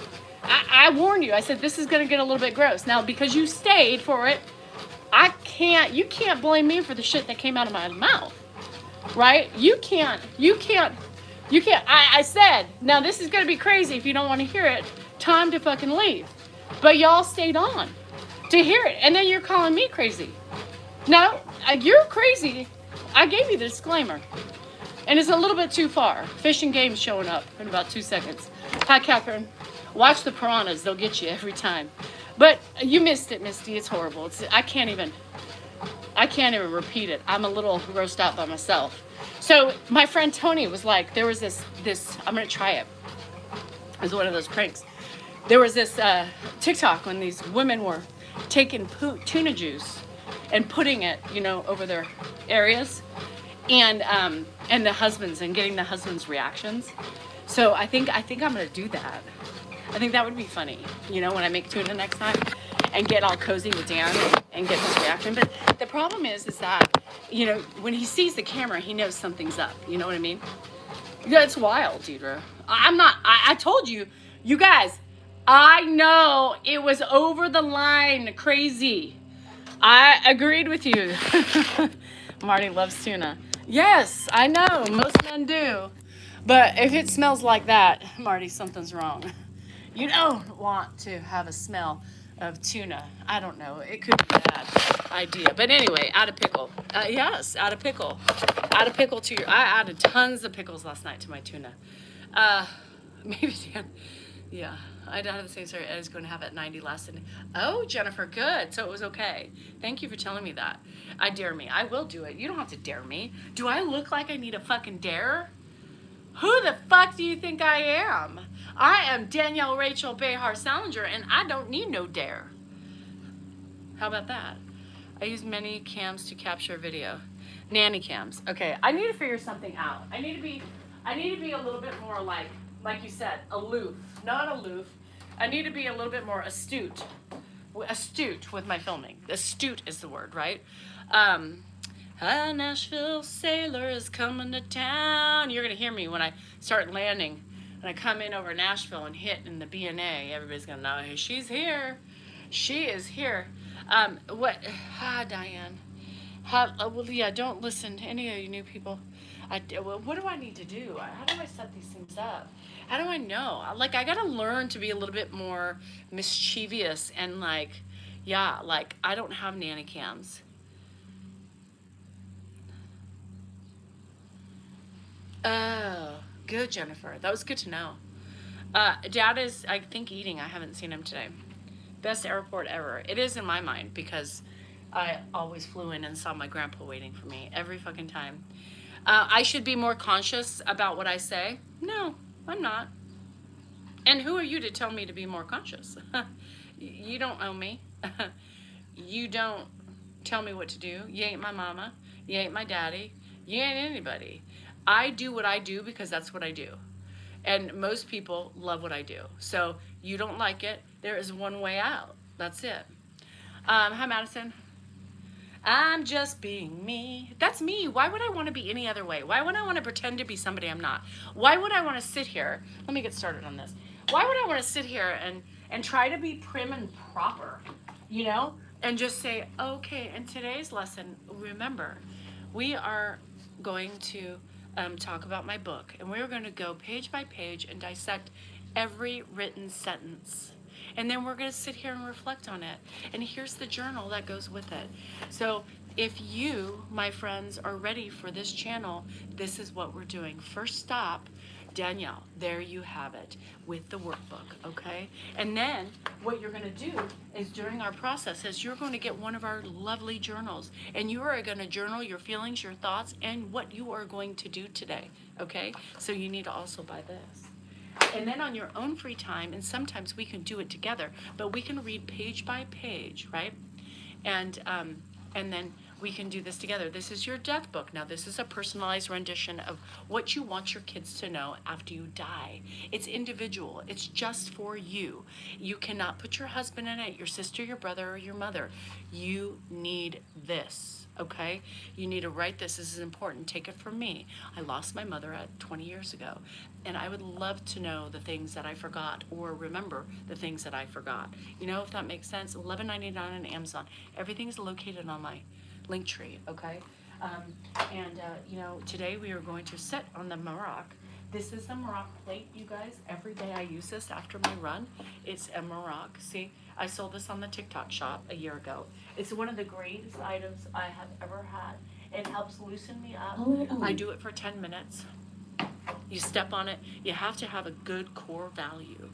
I warned you. I said, this is going to get a little bit gross. Now, because you stayed for it, you can't blame me for the shit that came out of my mouth. right? You can't. I said, now this is going to be crazy if you don't want to hear it. Time to fucking leave. But y'all stayed on to hear it. And then you're calling me crazy. No, you're crazy. I gave you the disclaimer. And it's a little bit too far. Fish and Game's showing up in about 2 seconds. Hi, Catherine. Watch the piranhas. They'll get you every time. But you missed it, Misty. It's horrible. I can't even repeat it. I'm a little grossed out by myself. So my friend Tony was like, there was this, I'm going to try it. It was one of those pranks. There was this TikTok when these women were taking tuna juice and putting it, over their areas. And the husbands, and getting the husbands' reactions. So I think I'm going to do that. I think that would be funny, when I make tuna next time, and get all cozy with Dan and get his reaction. But the problem is that, when he sees the camera, he knows something's up. You know what I mean? Yeah, it's wild, Deidre. I told you, you guys, I know it was over the line crazy. I agreed with you. Marty loves tuna. Yes, I know. Most men do. But if it smells like that, Marty, something's wrong. You don't want to have a smell of tuna. I don't know. It could be a bad idea. But anyway, add a pickle. Yes, add a pickle. Add a pickle to your... I added tons of pickles last night to my tuna. Maybe Dan... Yeah, I don't have the same story. I was going to have at 90 last night. Oh, Jennifer, good. So it was okay. Thank you for telling me that. I dare me. I will do it. You don't have to dare me. Do I look like I need a fucking dare? Who the fuck do you think I am? I am Danielle Rachel Behar Salinger, and I don't need no dare. How about that? I use many cams to capture video. Nanny cams. Okay, I need to figure something out. I need to be a little bit more like you said, aloof. Not aloof. I need to be a little bit more astute with my filming. Astute is the word, right? Nashville sailor is coming to town. You're going to hear me when I start landing. When I come in over Nashville and hit in the B&A, everybody's going to know, hey, she's here. She is here. Hi, Diane. Well, yeah, don't listen to any of you new people. What do I need to do? How do I set these things up? How do I know? I got to learn to be a little bit more mischievous and I don't have nanny cams. Oh, good, Jennifer. That was good to know. Dad is, I think, eating. I haven't seen him today. Best airport ever. It is in my mind because I always flew in and saw my grandpa waiting for me every fucking time. I should be more conscious about what I say. No, I'm not. And who are you to tell me to be more conscious? You don't own me. You don't tell me what to do. You ain't my mama. You ain't my daddy. You ain't anybody. I do what I do because that's what I do. And most people love what I do. So you don't like it, there is one way out. That's it. Hi, Madison. I'm just being me. That's me. Why would I want to be any other way? Why would I want to pretend to be somebody I'm not? Why would I want to sit here? Let me get started on this. Why would I want to sit here and try to be prim and proper, and just say, okay, in today's lesson, remember, we are going to talk about my book, and we're going to go page by page and dissect every written sentence. And then we're going to sit here and reflect on it. And here's the journal that goes with it. So if you, my friends, are ready for this channel, this is what we're doing. First stop, Danielle. There you have it with the workbook, okay? And then what you're going to do is during our process is you're going to get one of our lovely journals. And you are going to journal your feelings, your thoughts, and what you are going to do today, okay? So you need to also buy this. And then on your own free time, and sometimes we can do it together, but we can read page by page, right? And then we can do this together. This is your death book. Now, this is a personalized rendition of what you want your kids to know after you die. It's individual. It's just for you. You cannot put your husband in it, your sister, your brother, or your mother. You need this, okay? You need to write this. This is important. Take it from me. I lost my mother 20 years ago, and I would love to know the things that I forgot or remember the things that I forgot. If that makes sense. $11.99 on Amazon. Everything's located on my Linktree, okay? You know, today we are going to sit on the Maroc. This is the Maroc plate, you guys. Every day I use this after my run. It's a Maroc. See, I sold this on the TikTok shop a year ago. It's one of the greatest items I have ever had. It helps loosen me up. I do it for 10 minutes. You step on it. You have to have a good core value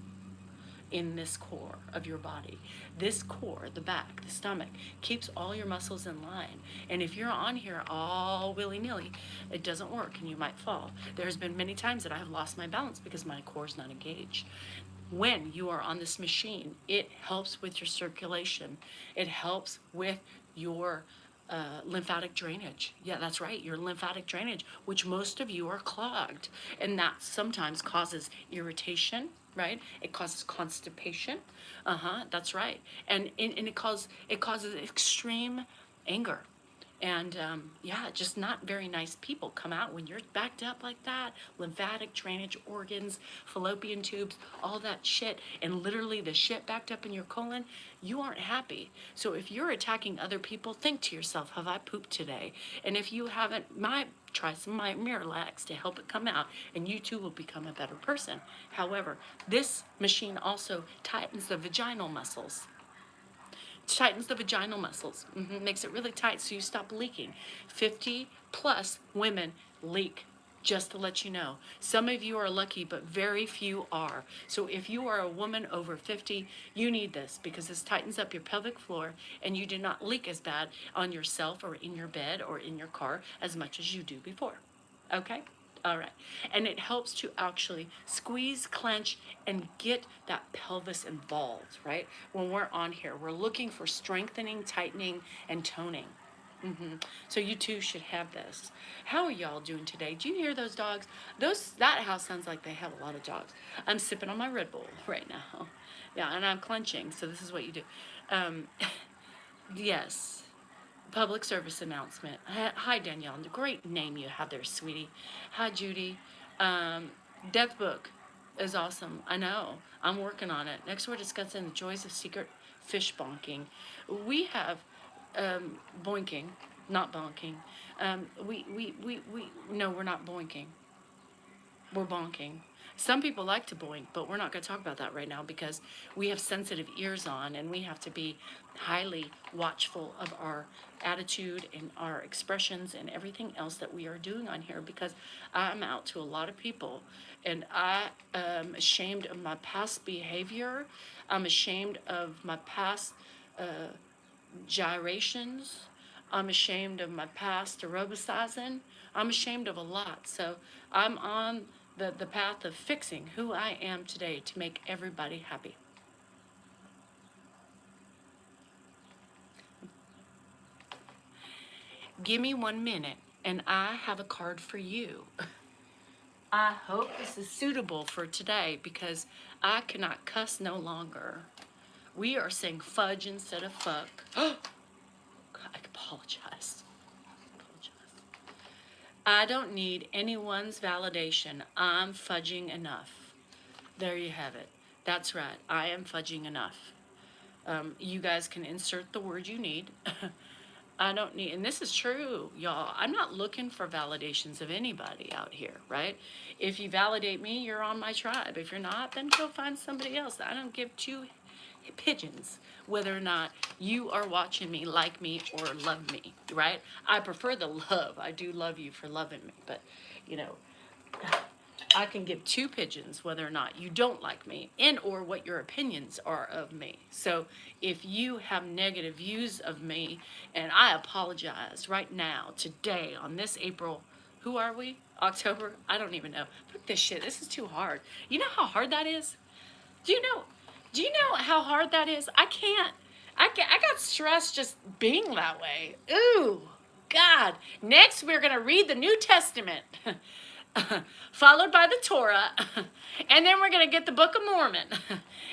in this core of your body. This core, the back, the stomach, keeps all your muscles in line. And if you're on here all willy-nilly, it doesn't work and you might fall. There's been many times that I have lost my balance because my core is not engaged. When you are on this machine, it helps with your circulation. It helps with your lymphatic drainage. Yeah, that's right, your lymphatic drainage, which most of you are clogged. And that sometimes causes irritation, right? It causes constipation. That's right. And it causes extreme anger. And yeah, just not very nice people come out when you're backed up like that. Lymphatic drainage, organs, fallopian tubes, all that shit, and literally the shit backed up in your colon, you aren't happy. So if you're attacking other people, think to yourself, have I pooped today? And if you haven't, try some Miralax to help it come out, and you too will become a better person. However, this machine also tightens the vaginal muscles. Tightens the vaginal muscles, makes it really tight so you stop leaking. 50 plus women leak, just to let you know. Some of you are lucky, but very few are. So if you are a woman over 50, you need this because this tightens up your pelvic floor and you do not leak as bad on yourself or in your bed or in your car as much as you do before. Okay? All right. And it helps to actually squeeze, clench, and get that pelvis involved, right? When we're on here, we're looking for strengthening, tightening, and toning. So you too should have this. How are y'all doing today? Do you hear those dogs? That house sounds like they have a lot of dogs. I'm sipping on my Red Bull right now. Yeah, and I'm clenching, so this is what you do. Yes. Public service announcement. Hi, Danielle. Great name you have there, sweetie. Hi, Judy. Death book is awesome. I know. I'm working on it. Next, we're discussing the joys of secret fish bonking. We have boinking, not bonking. No, we're not boinking. We're bonking. Some people like to boink, but we're not going to talk about that right now because we have sensitive ears on and we have to be highly watchful of our attitude and our expressions and everything else that we are doing on here because I'm out to a lot of people and I am ashamed of my past behavior. I'm ashamed of my past gyrations. I'm ashamed of my past aerobicizing. I'm ashamed of a lot. So I'm on the path of fixing who I am today to make everybody happy. Give me 1 minute and I have a card for you. I hope this is suitable for today because I cannot cuss no longer. We are saying fudge instead of fuck. I apologize. I don't need anyone's validation. I'm fudging enough. There you have it. That's right. I am fudging enough. You guys can insert the word you need. I don't need, and this is true, y'all. I'm not looking for validations of anybody out here, right? If you validate me, you're on my tribe. If you're not, then go find somebody else. I don't give two pigeons whether or not you are watching me, like me, or love me, right? I prefer the love. I do love you for loving me, but, you know, I can give two pigeons whether or not you don't like me and or what your opinions are of me. So if you have negative views of me, and I apologize right now, today, on this April, who are we? October? I don't even know. Fuck this shit. This is too hard. You know how hard that is? Do you know how hard that is? I got stressed just being that way. Ooh, God. Next, we're going to read the New Testament, followed by the Torah, and then we're going to get the Book of Mormon,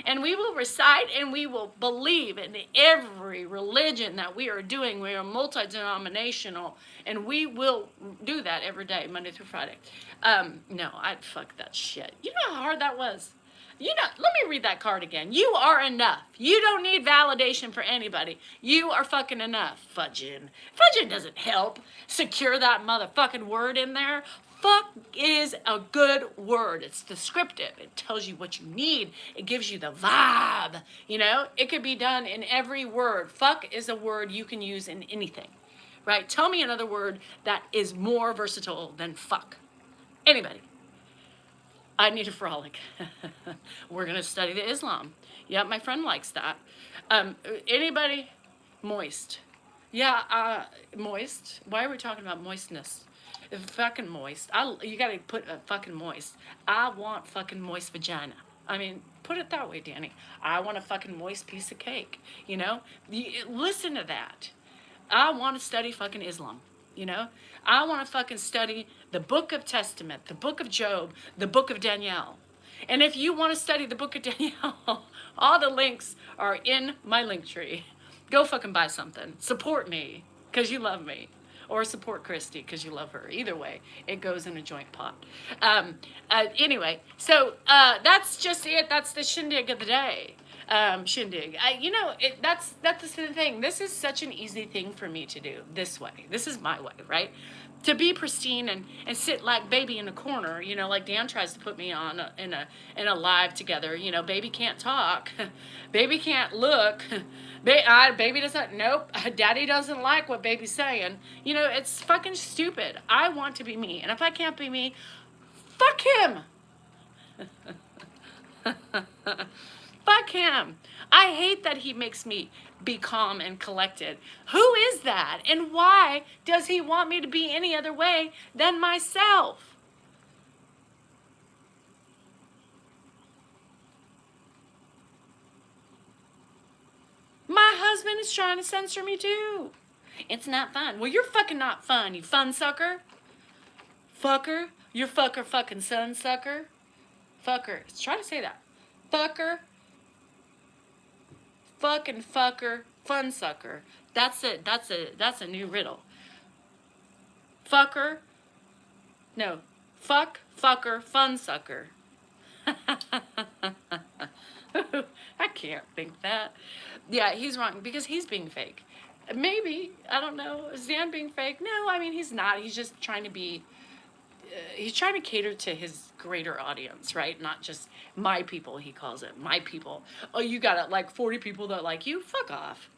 and we will recite and we will believe in every religion that we are doing. We are multi-denominational, and we will do that every day, Monday through Friday. No, I'd fuck that shit. You know how hard that was? You know, let me read that card again. You are enough. You don't need validation for anybody. You are fucking enough. Fudging. Fudging doesn't help secure that motherfucking word in there. Fuck is a good word. It's descriptive. It tells you what you need. It gives you the vibe. You know, it could be done in every word. Fuck is a word you can use in anything, right? Tell me another word that is more versatile than fuck. Anybody. I need a frolic. We're going to study the Islam. Yep, my friend likes that. Anybody? Moist. Yeah, moist. Why are we talking about moistness? Fucking moist. You got to put a fucking moist. I want fucking moist vagina. I mean, put it that way, Danny. I want a fucking moist piece of cake. You know? Listen to that. I want to study fucking Islam. You know? I want to fucking study the book of Testament, the book of Job, the book of Danielle. And if you want to study the book of Danielle, all the links are in my link tree. Go fucking buy something. Support me because you love me. Or support Christy because you love her. Either way, it goes in a joint pot. Anyway, so that's just it. That's the shindig of the day. Shindig. That's the thing. This is such an easy thing for me to do this way. This is my way, right? To be pristine and sit like baby in a corner, you know, like Dan tries to put me on in a live together. You know, baby can't talk, baby can't look, baby doesn't. Nope, daddy doesn't like what baby's saying. You know, it's fucking stupid. I want to be me, and if I can't be me, fuck him. Fuck him. I hate that he makes me be calm and collected. Who is that? And why does he want me to be any other way than myself? My husband is trying to censor me too. It's not fun. Well, you're fucking not fun, you fun sucker. Fucker. You're fucking son sucker. Fucker. Try to say that. Fucker. Fucking fucker, fun sucker. That's it. That's a new riddle. Fucker. No. Fuck, fucker, fun sucker. I can't think that. Yeah, he's wrong because he's being fake. Maybe. I don't know. Is Dan being fake? No, I mean, he's not. He's just trying to be... he's trying to cater to his greater audience, right? Not just my people, he calls it. My people. Oh, you got like 40 people that like you? Fuck off.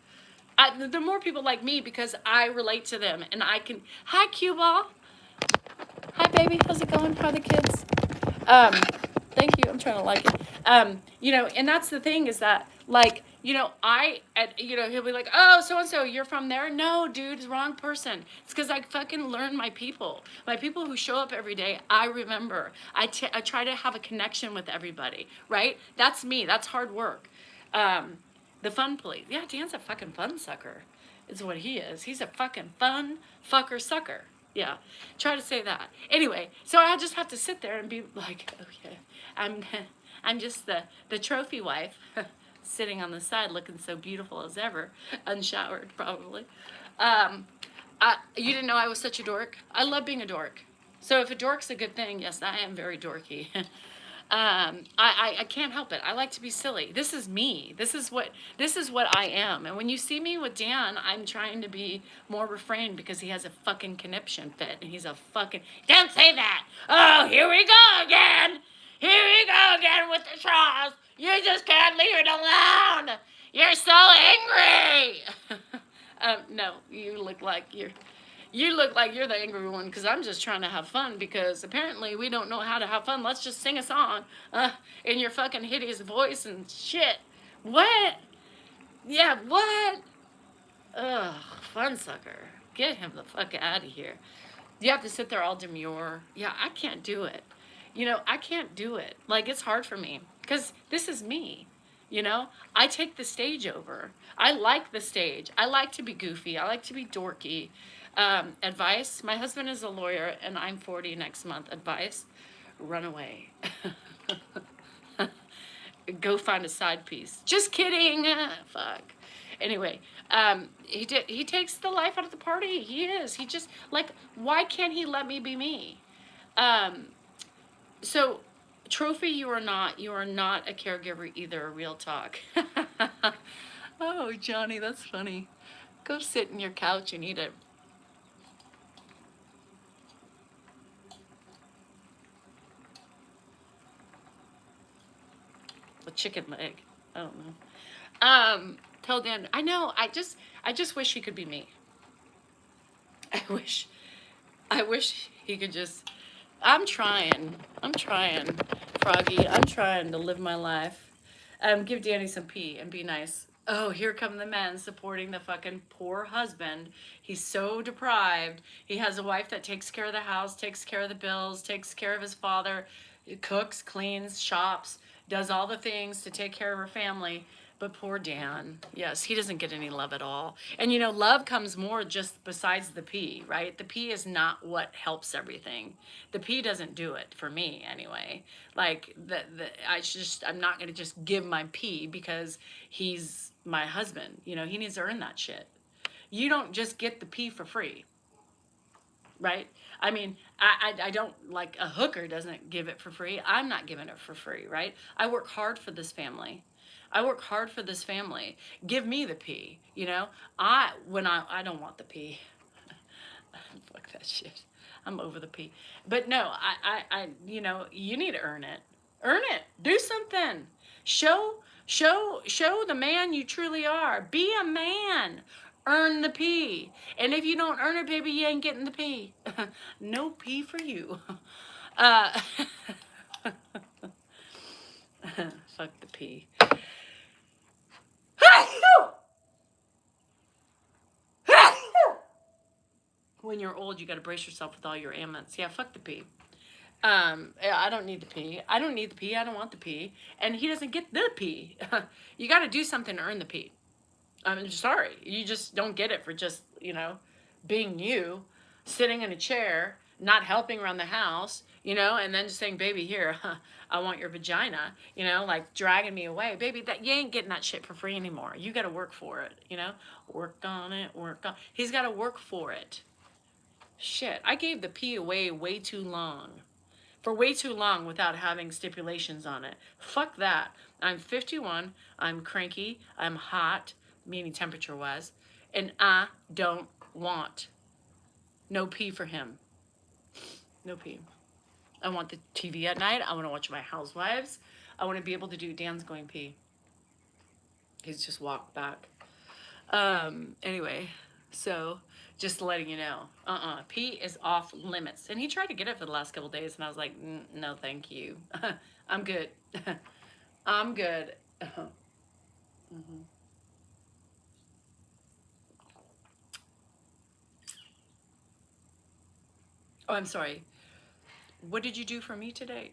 The more people like me because I relate to them and I can... Hi, Cue Ball. Hi, baby. How's it going? How are the kids? Thank you. I'm trying to like it. You know, and that's the thing is that, like, you know, he'll be like, oh, so-and-so, you're from there? No, dude, wrong person. It's because I fucking learn my people. My people who show up every day, I remember. I try to have a connection with everybody, right? That's me. That's hard work. The fun police. Yeah, Dan's a fucking fun sucker is what he is. He's a fucking fun fucker sucker. Yeah, try to say that. Anyway, so I just have to sit there and be like, okay, I'm just the trophy wife sitting on the side looking so beautiful as ever, unshowered probably. You didn't know I was such a dork? I love being a dork. So if a dork's a good thing, yes, I am very dorky. I can't help it. I like to be silly. This is me. This is what I am. And when you see me with Dan, I'm trying to be more refrained because he has a fucking conniption fit and he's a fucking... Don't say that! Oh, here we go again! Here we go again with the straws! You just can't leave it alone! You're so angry! No, you look like you're the angry one because I'm just trying to have fun because apparently we don't know how to have fun. Let's just sing a song in your fucking hideous voice and shit. What? Yeah, what? Ugh, fun sucker. Get him the fuck out of here. You have to sit there all demure. Yeah, I can't do it. You know, I can't do it. Like, it's hard for me because this is me. You know, I take the stage over. I like the stage. I like to be goofy. I like to be dorky. Advice, my husband is a lawyer and I'm 40 next month. Advice, run away. Go find a side piece. Just kidding. Fuck. Anyway, he takes the life out of the party. He is. He just, like, why can't he let me be me? So Trophy, you are not. You are not a caregiver either. Real talk. Oh, Johnny, that's funny. Go sit in your couch and eat a chicken leg. I don't know. Tell Dan. I know. I just wish he could be me. I wish. I wish he could just. I'm trying. I'm trying, Froggy. I'm trying to live my life. Give Danny some pee and be nice. Oh, here come the men supporting the fucking poor husband. He's so deprived. He has a wife that takes care of the house, takes care of the bills, takes care of his father, cooks, cleans, shops, does all the things to take care of her family. But poor Dan, yes, he doesn't get any love at all. And you know, love comes more just besides the pee, right? The pee is not what helps everything. The pee doesn't do it for me anyway. Like I'm not gonna just give my pee because he's my husband. You know, he needs to earn that shit. You don't just get the pee for free, right? I mean, I don't, like, a hooker doesn't give it for free. I'm not giving it for free, right? I work hard for this family. I work hard for this family. Give me the pee, you know? I don't want the pee. Fuck that shit. I'm over the pee. But no, you know, you need to earn it. Earn it. Do something. Show the man you truly are. Be a man. Earn the pee. And if you don't earn it, baby, you ain't getting the pee. No pee for you. Fuck the pee. When you're old, you got to brace yourself with all your ailments. Yeah, fuck the pee. I don't need the pee. I don't need the pee. I don't want the pee. And he doesn't get the pee. You got to do something to earn the pee. I'm sorry. You just don't get it for just, you know, being you, sitting in a chair, not helping around the house, you know, and then just saying, baby, here, I want your vagina, you know, like dragging me away. Baby, that you ain't getting that shit for free anymore. You got to work for it, you know, work on it. He's got to work for it. Shit, I gave the pee away way too long. For way too long without having stipulations on it. Fuck that. I'm 51, I'm cranky, I'm hot, meaning temperature-wise, and I don't want no pee for him. No pee. I want the TV at night. I want to watch my housewives. I want to be able to do Dan's going pee. He's just walked back. Anyway, so just letting you know, pee is off limits. And he tried to get it for the last couple days, and I was like, no, thank you. I'm good. I'm good. Mm-hmm. Oh, I'm sorry. What did you do for me today?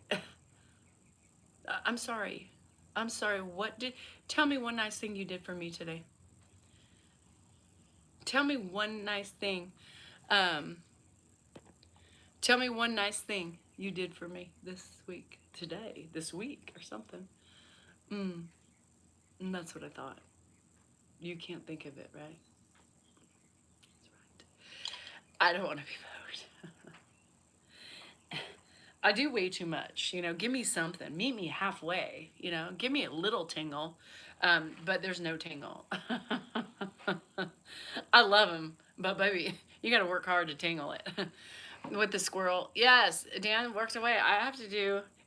I'm sorry. I'm sorry. Tell me one nice thing you did for me today. Tell me one nice thing. Tell me one nice thing you did for me this week, this week or something. And that's what I thought. You can't think of it, right? That's right. I don't want to be moved. I do way too much, you know, give me something, meet me halfway, you know, give me a little tingle, but there's no tingle. I love him, but baby, you got to work hard to tingle it. With the squirrel, yes, Dan worked away.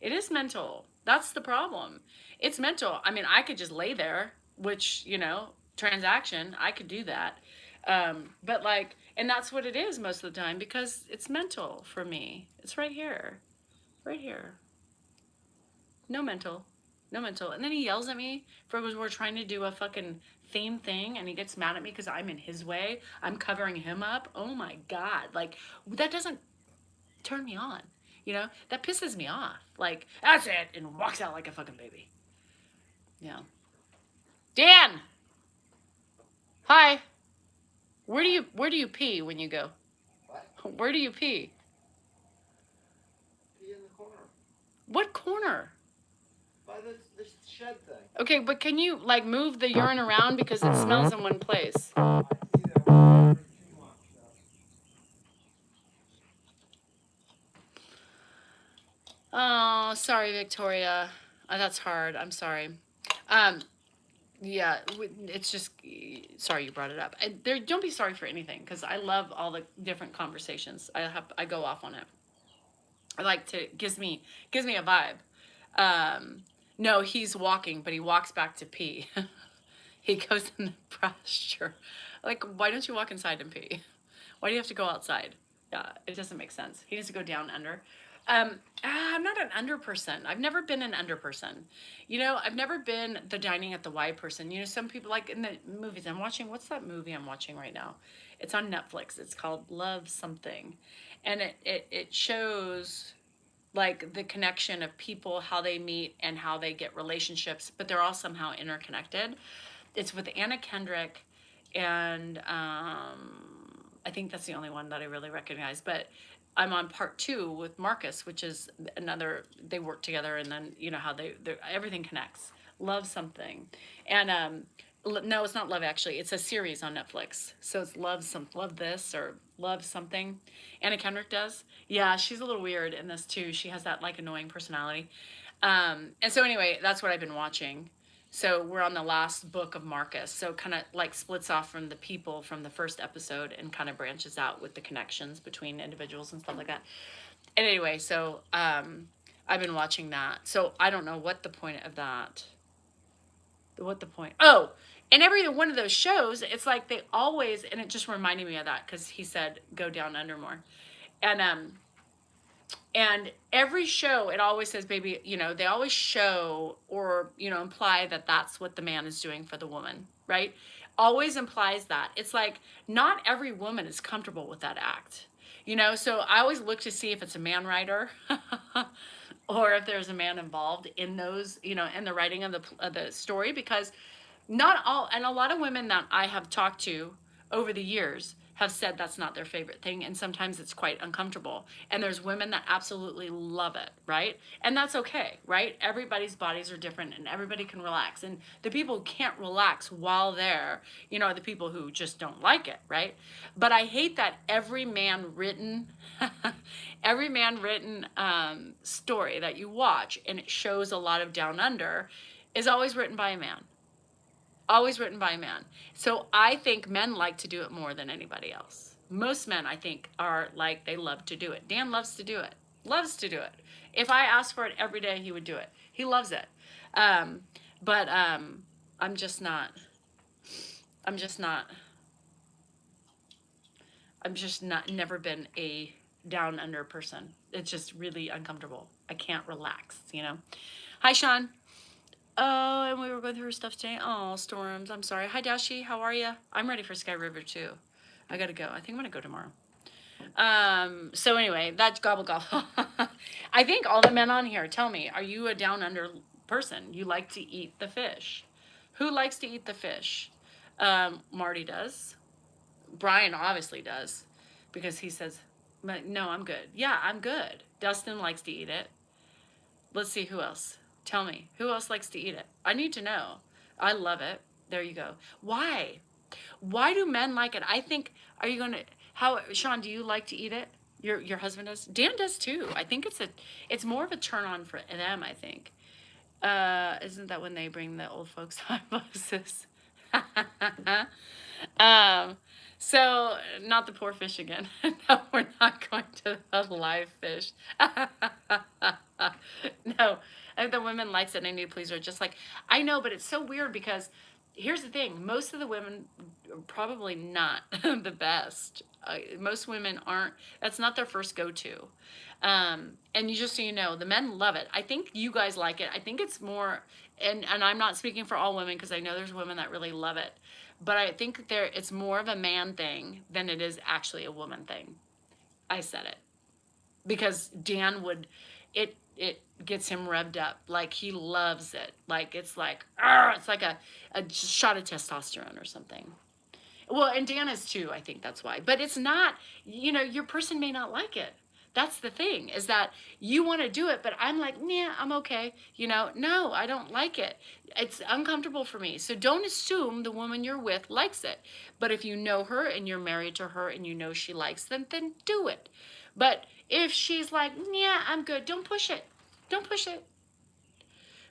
It is mental. That's the problem. It's mental. I mean, I could just lay there, which, you know, transaction, I could do that. But like, and that's what it is most of the time because it's mental for me. It's right here. Right here. No mental. No mental. And then he yells at me for we're trying to do a fucking theme thing and he gets mad at me because I'm in his way. I'm covering him up. Oh my God. Like, that doesn't turn me on. You know? That pisses me off. Like, that's it. And walks out like a fucking baby. Yeah. Dan! Hi. Where do you pee when you go? What? Where do you pee? Pee in the corner. What corner? By the shed thing. Okay, but can you, like, move the urine around because it smells in one place? I see that one too much, though. Oh, sorry, Victoria. That's hard. I'm sorry. Um, yeah, it's just sorry you brought it up. There, don't be sorry for anything because I love all the different conversations. I go off on it. I like to gives me a vibe. No, he's walking, but he walks back to pee. He goes in the pasture. Like, why don't you walk inside and pee? Why do you have to go outside? Yeah, it doesn't make sense. He needs to go down under. I'm not an under person. I've never been an under person. You know, I've never been the dining at the Y person. You know, some people like in the movies I'm watching. What's that movie I'm watching right now? It's on Netflix. It's called Love Something. And it shows like the connection of people, how they meet and how they get relationships, but they're all somehow interconnected. It's with Anna Kendrick and I think that's the only one that I really recognize. But I'm on part 2 with Marcus, which is another. They work together, and then you know how they everything connects. Love Something, and no, it's not Love actually. It's a series on Netflix. So it's Love This or Love Something. Anna Kendrick does. Yeah, she's a little weird in this too. She has that like annoying personality. And so anyway, that's what I've been watching. So we're on the last book of Marcus. So kind of like splits off from the people from the first episode and kind of branches out with the connections between individuals and stuff like that. And anyway, so I've been watching that. So I don't know what the point of that. What the point? Oh, and every one of those shows, it's like they always, and it just reminded me of that because he said go down under more. And every show, it always says, baby, you know, they always show or, you know, imply that that's what the man is doing for the woman, right? Always implies that. It's like not every woman is comfortable with that act, you know? So I always look to see if it's a man writer or if there's a man involved in those, you know, in the writing of the story, because not all, and a lot of women that I have talked to over the years have said that's not their favorite thing, and sometimes it's quite uncomfortable. And there's women that absolutely love it, right? And that's okay, right? Everybody's bodies are different, and everybody can relax. And the people who can't relax while they're, you know, are the people who just don't like it, right? But I hate that every man written, story that you watch, and it shows a lot of Down Under, is always written by a man. Always written by a man. So I think men like to do it more than anybody else. Most men, I think, are like, they love to do it. Dan loves to do it. Loves to do it. If I asked for it every day, he would do it. He loves it. But I'm just not, never been a down under person. It's just really uncomfortable. I can't relax, you know? Hi, Sean. Oh, and we were going through her stuff today. Oh, Storms, I'm sorry. Hi, Dashi, how are you? I'm ready for Sky River, too. I gotta go. I think I'm gonna go tomorrow. So anyway, that's gobble gobble. I think all the men on here, tell me, are you a down under person? You like to eat the fish. Who likes to eat the fish? Marty does. Brian obviously does, because he says, no, I'm good. Yeah, I'm good. Dustin likes to eat it. Let's see, who else? Tell me, who else likes to eat it? I need to know. I love it. There you go. Why? Why do men like it? I think, are you going to, Sean, do you like to eat it? Your husband does? Dan does too. I think it's more of a turn on for them, I think. Isn't that when they bring the old folks hypothesis? So, not the poor fish again. No, we're not going to the live fish. No, I think the women likes it and I need to please her. Just like, I know, but it's so weird because here's the thing. Most of the women are probably not the best. Most women aren't, that's not their first go-to. And you just so you know, the men love it. I think you guys like it. I think it's more, and I'm not speaking for all women because I know there's women that really love it. But I think it's more of a man thing than it is actually a woman thing. I said it. Because Dan would, it gets him revved up. Like, he loves it. Like, it's like a shot of testosterone or something. Well, and Dan is too, I think that's why. But it's not, you know, your person may not like it. That's the thing, is that you want to do it, but I'm like, nah, I'm okay. You know, no, I don't like it. It's uncomfortable for me. So don't assume the woman you're with likes it. But if you know her and you're married to her and you know she likes them, then do it. But if she's like, yeah, I'm good, don't push it. Don't push it.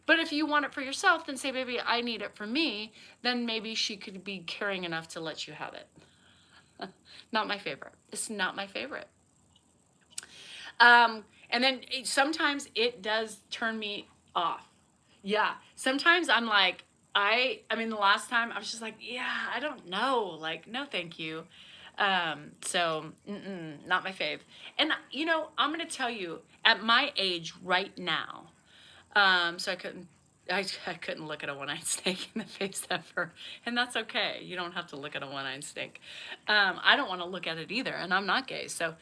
But if you want it for yourself, then say, baby, I need it for me. Then maybe she could be caring enough to let you have it. Not my favorite. It's not my favorite. And then sometimes it does turn me off. Yeah. Sometimes I'm like, I mean, the last time I was just like, yeah, I don't know. Like, no, thank you. So, not my fave. And, you know, I'm going to tell you, at my age right now, so I couldn't look at a one-eyed snake in the face ever, and that's okay. You don't have to look at a one-eyed snake. I don't want to look at it either, and I'm not gay. So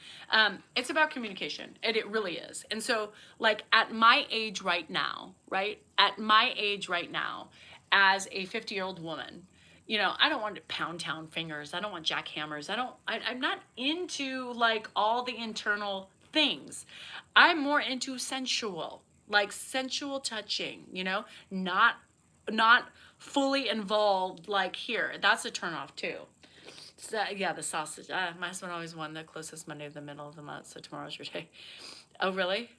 it's about communication, and it really is. And so, like, at my age right now, right? At my age right now, as a 50-year-old woman, you know, I don't want pound town fingers. I don't want jackhammers. I'm not into, like, all the internal things. I'm more into sensual. Like sensual touching, you know, not fully involved like here. That's a turn off too. So yeah, the sausage. My husband always won the closest Monday of the middle of the month, so tomorrow's your day. Oh really?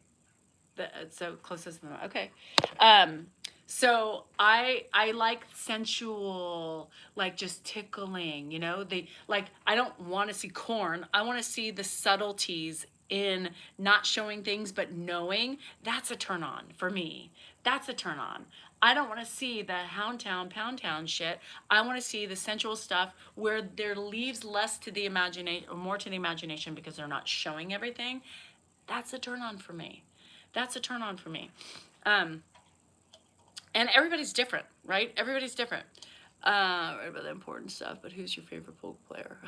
So closest to the month. Okay. So I like sensual, like just tickling, you know, I don't want to see corn. I want to see the subtleties in not showing things, but knowing. That's a turn on for me. That's a turn on. I don't want to see the hound town, pound town shit. I want to see the sensual stuff where there leaves less to the imagination or more to the imagination because they're not showing everything. That's a turn on for me. That's a turn on for me. And everybody's different, right? Everybody's different. Right about the important stuff, but who's your favorite polka player?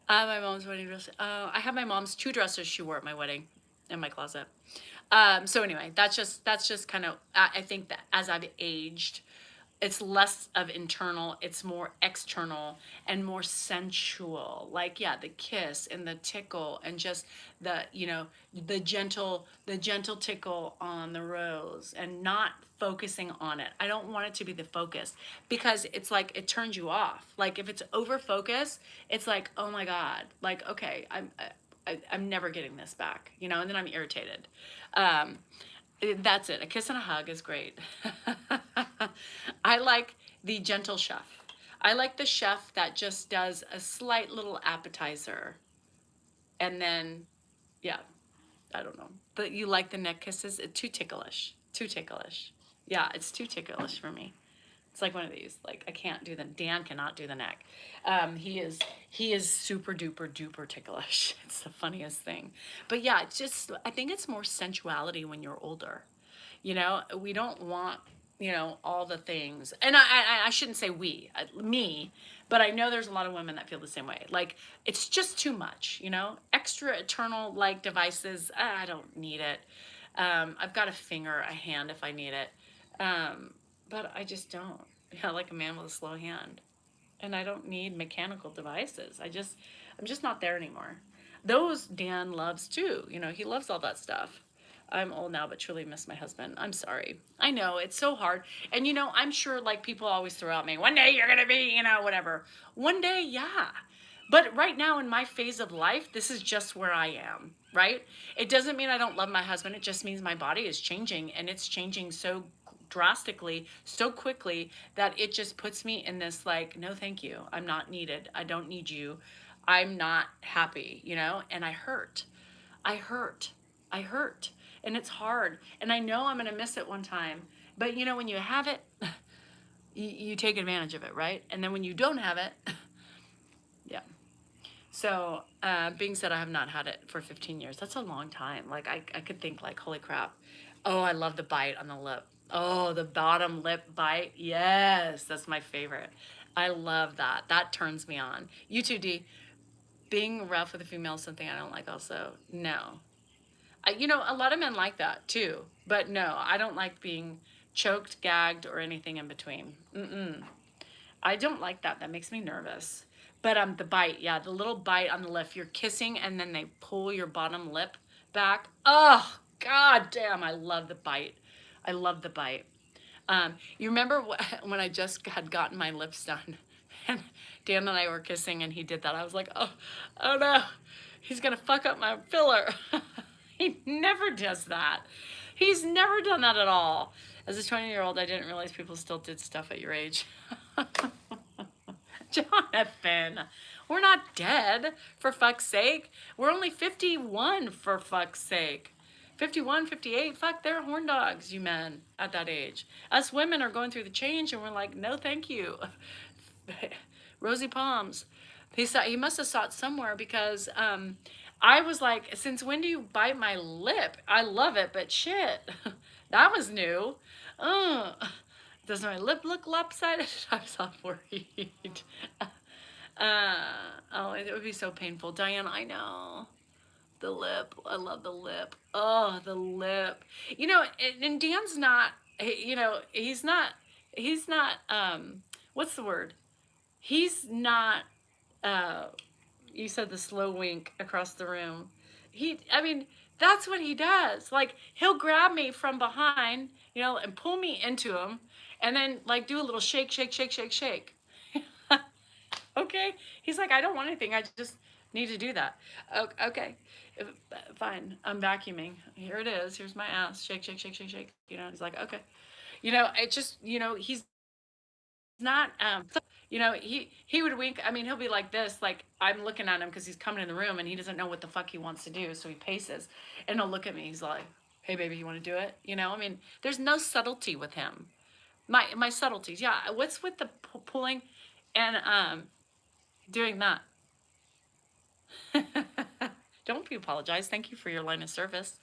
My mom's wedding dress. I have my mom's 2 dresses she wore at my wedding in my closet. So anyway, that's just kind of, I think that as I've aged, it's less of internal, it's more external and more sensual. Like, yeah, the kiss and the tickle and just the, you know, the gentle tickle on the rose and not focusing on it. I don't want it to be the focus because it's like, it turns you off. Like if it's over focus, it's like, oh my God, like, okay, I'm never getting this back, you know, and then I'm irritated. That's it. A kiss and a hug is great. I like the gentle chef. I like the chef that just does a slight little appetizer. And then, yeah, I don't know. But you like the neck kisses? It's too ticklish. Too ticklish. Yeah, it's too ticklish for me. It's like one of these. Like I can't do Dan cannot do the neck. He is super duper ticklish. It's the funniest thing. But yeah, it's just I think it's more sensuality when you're older. You know, we don't want, you know, all the things. And I shouldn't say me, but I know there's a lot of women that feel the same way. Like it's just too much, you know? Extra eternal like devices, I don't need it. I've got a finger, a hand if I need it. But I just don't. You know, like a man with a slow hand. And I don't need mechanical devices. I'm just not there anymore. Those Dan loves too. You know, he loves all that stuff. I'm old now, but truly miss my husband. I'm sorry. I know, it's so hard. And you know, I'm sure like people always throw at me, one day you're gonna be, you know, whatever. One day, yeah. But right now in my phase of life, this is just where I am, right? It doesn't mean I don't love my husband. It just means my body is changing and it's changing so drastically, so quickly that it just puts me in this like, no, thank you. I'm not needed. I don't need you. I'm not happy, you know, and I hurt. And it's hard. And I know I'm going to miss it one time. But you know, when you have it, you take advantage of it, right? And then when you don't have it, yeah. So being said, I have not had it for 15 years. That's a long time. Like I could think like, holy crap. Oh, I love the bite on the lip. Oh, the bottom lip bite. Yes, that's my favorite. I love that. That turns me on. You too, D. Being rough with a female is something I don't like also. No. You know, a lot of men like that too. But no, I don't like being choked, gagged, or anything in between. I don't like that. That makes me nervous. But the bite, yeah, the little bite on the lip. You're kissing and then they pull your bottom lip back. Oh, God damn, I love the bite. I love the bite. You remember when I just had gotten my lips done and Dan and I were kissing and he did that. I was like, oh no, he's going to fuck up my filler. He never does that. He's never done that at all. As a 20-year-old, I didn't realize people still did stuff at your age. Jonathan, we're not dead, for fuck's sake. We're only 51, for fuck's sake. 51, 58, fuck, they're horn dogs, you men, at that age. Us women are going through the change, and we're like, no, thank you. Rosy palms. He must have saw it somewhere, because I was like, since when do you bite my lip? I love it, but shit, that was new. Does my lip look lopsided? I was all worried. Oh, it would be so painful. Diane, I know. The lip. I love the lip. Oh, the lip. You know, and Dan's not, you know, he's not, what's the word? He's not, you said the slow wink across the room. I mean, that's what he does. Like, he'll grab me from behind, you know, and pull me into him, and then, like, do a little shake, shake, shake, shake, shake. Okay? He's like, I don't want anything. I just need to do that. Okay. Fine. I'm vacuuming. Here it is. Here's my ass. Shake, shake, shake, shake, shake. You know, he's like, okay. You know, it just, you know, he's not, you know, he would wink. I mean, he'll be like this, like I'm looking at him because he's coming in the room and he doesn't know what the fuck he wants to do. So he paces and he'll look at me. He's like, hey, baby, you want to do it? You know, I mean, there's no subtlety with him. My subtleties. Yeah. What's with the pulling and doing that? Don't you apologize. Thank you for your line of service.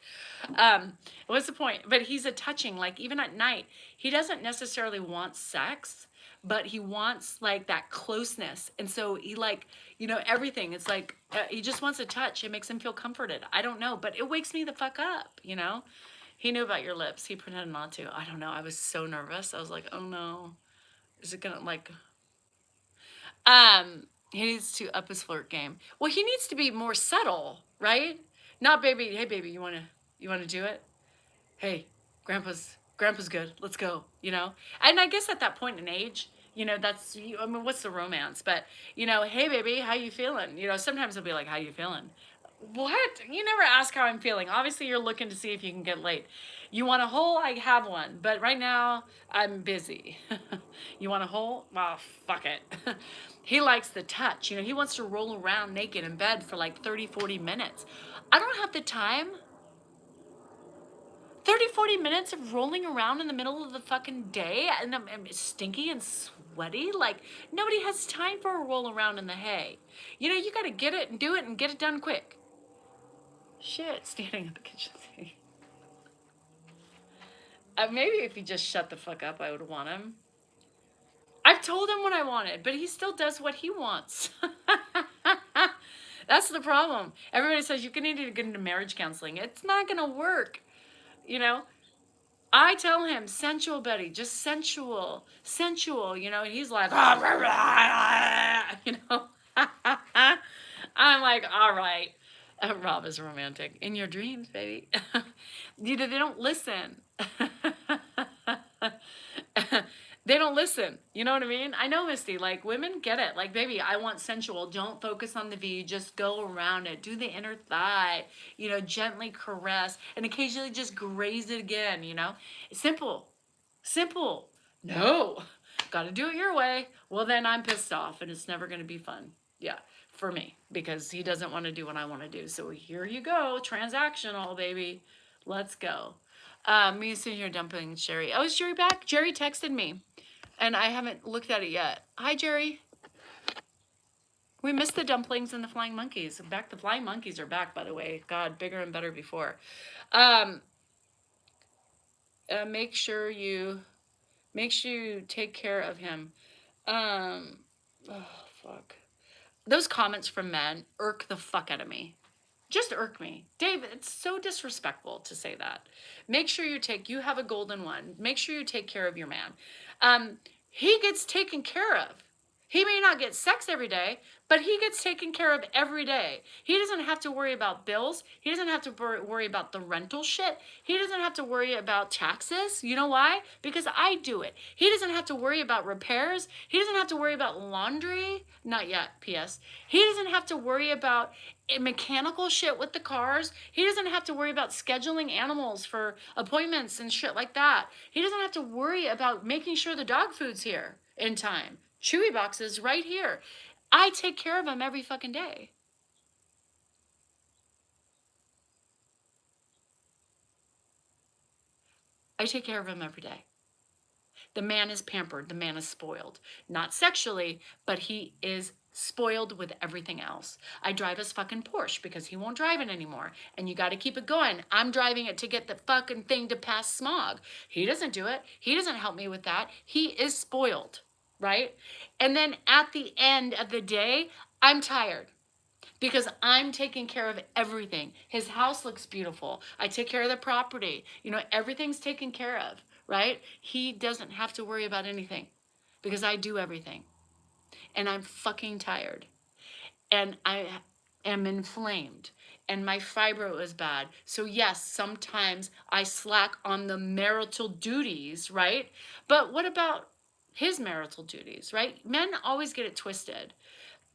What's the point? But he's a touching, like even at night, he doesn't necessarily want sex, but he wants like that closeness. And so he like, you know, everything. It's like, he just wants a touch. It makes him feel comforted. I don't know, but it wakes me the fuck up, you know? He knew about your lips. He pretended not to. I don't know. I was so nervous. I was like, oh no. Is it gonna like, he needs to up his flirt game. Well, he needs to be more subtle, right? Not baby, hey baby, you wanna do it? Hey, grandpa's good. Let's go, you know? And I guess at that point in age, you know, that's, I mean, what's the romance? But, you know, hey baby, how you feeling? You know, sometimes he'll be like, how you feeling? What? You never ask how I'm feeling. Obviously, you're looking to see if you can get laid. You want a hole? I have one. But right now, I'm busy. You want a hole? Well, fuck it. He likes the touch. You know, he wants to roll around naked in bed for like 30, 40 minutes. I don't have the time. 30, 40 minutes of rolling around in the middle of the fucking day and I'm stinky and sweaty. Like, nobody has time for a roll around in the hay. You know, you got to get it and do it and get it done quick. Shit, standing at the kitchen sink. Maybe if he just shut the fuck up, I would want him. I've told him what I wanted, but he still does what he wants. That's the problem. Everybody says you need to get into marriage counseling. It's not going to work. You know, I tell him, sensual, Betty, just sensual, you know, and he's like, you know, I'm like, all right. Rob is romantic. In your dreams, baby. You know, they don't listen. They don't listen. You know what I mean? I know, Misty. Like, women get it. Like, baby, I want sensual. Don't focus on the V. Just go around it. Do the inner thigh. You know, gently caress. And occasionally just graze it again, you know? Simple. Simple. No. Got to do it your way. Well, then I'm pissed off, and it's never going to be fun. Yeah, for me. Because he doesn't want to do what I want to do. So here you go. Transactional, baby. Let's go. Me sitting here dumping Sherry. Oh, is Jerry back? Jerry texted me. And I haven't looked at it yet. Hi, Jerry. We missed the dumplings and the flying monkeys. The flying monkeys are back, by the way. God, bigger and better before. Make sure you take care of him. Oh, fuck. Those comments from men irk the fuck out of me. Just irk me. Dave, it's so disrespectful to say that. Make sure you have a golden one. Make sure you take care of your man. He gets taken care of. He may not get sex every day, but he gets taken care of every day. He doesn't have to worry about bills. He doesn't have to worry about the rental shit. He doesn't have to worry about taxes. You know why? Because I do it. He doesn't have to worry about repairs. He doesn't have to worry about laundry. Not yet, P.S. He doesn't have to worry about mechanical shit with the cars. He doesn't have to worry about scheduling animals for appointments and shit like that. He doesn't have to worry about making sure the dog food's here in time. Chewy boxes right here. I take care of him every fucking day. I take care of him every day. The man is pampered. The man is spoiled. Not sexually, but he is spoiled with everything else. I drive his fucking Porsche because he won't drive it anymore. And you got to keep it going. I'm driving it to get the fucking thing to pass smog. He doesn't do it. He doesn't help me with that. He is spoiled, right? And then at the end of the day, I'm tired because I'm taking care of everything. His house looks beautiful. I take care of the property. You know, everything's taken care of, right? He doesn't have to worry about anything because I do everything. And I'm fucking tired. And I am inflamed. And my fibro is bad. So yes, sometimes I slack on the marital duties, right? But what about his marital duties, right? Men always get it twisted.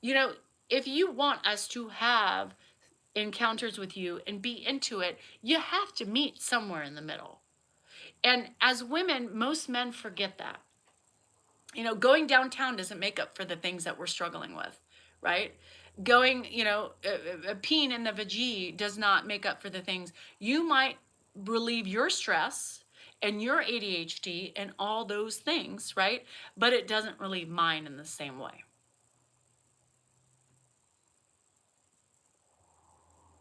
You know, if you want us to have encounters with you and be into it, you have to meet somewhere in the middle. And as women, most men forget that. You know, going downtown doesn't make up for the things that we're struggling with, right? Going, you know, peeing in the vajee does not make up for the things. You might relieve your stress and your ADHD and all those things, right? But it doesn't relieve mine in the same way.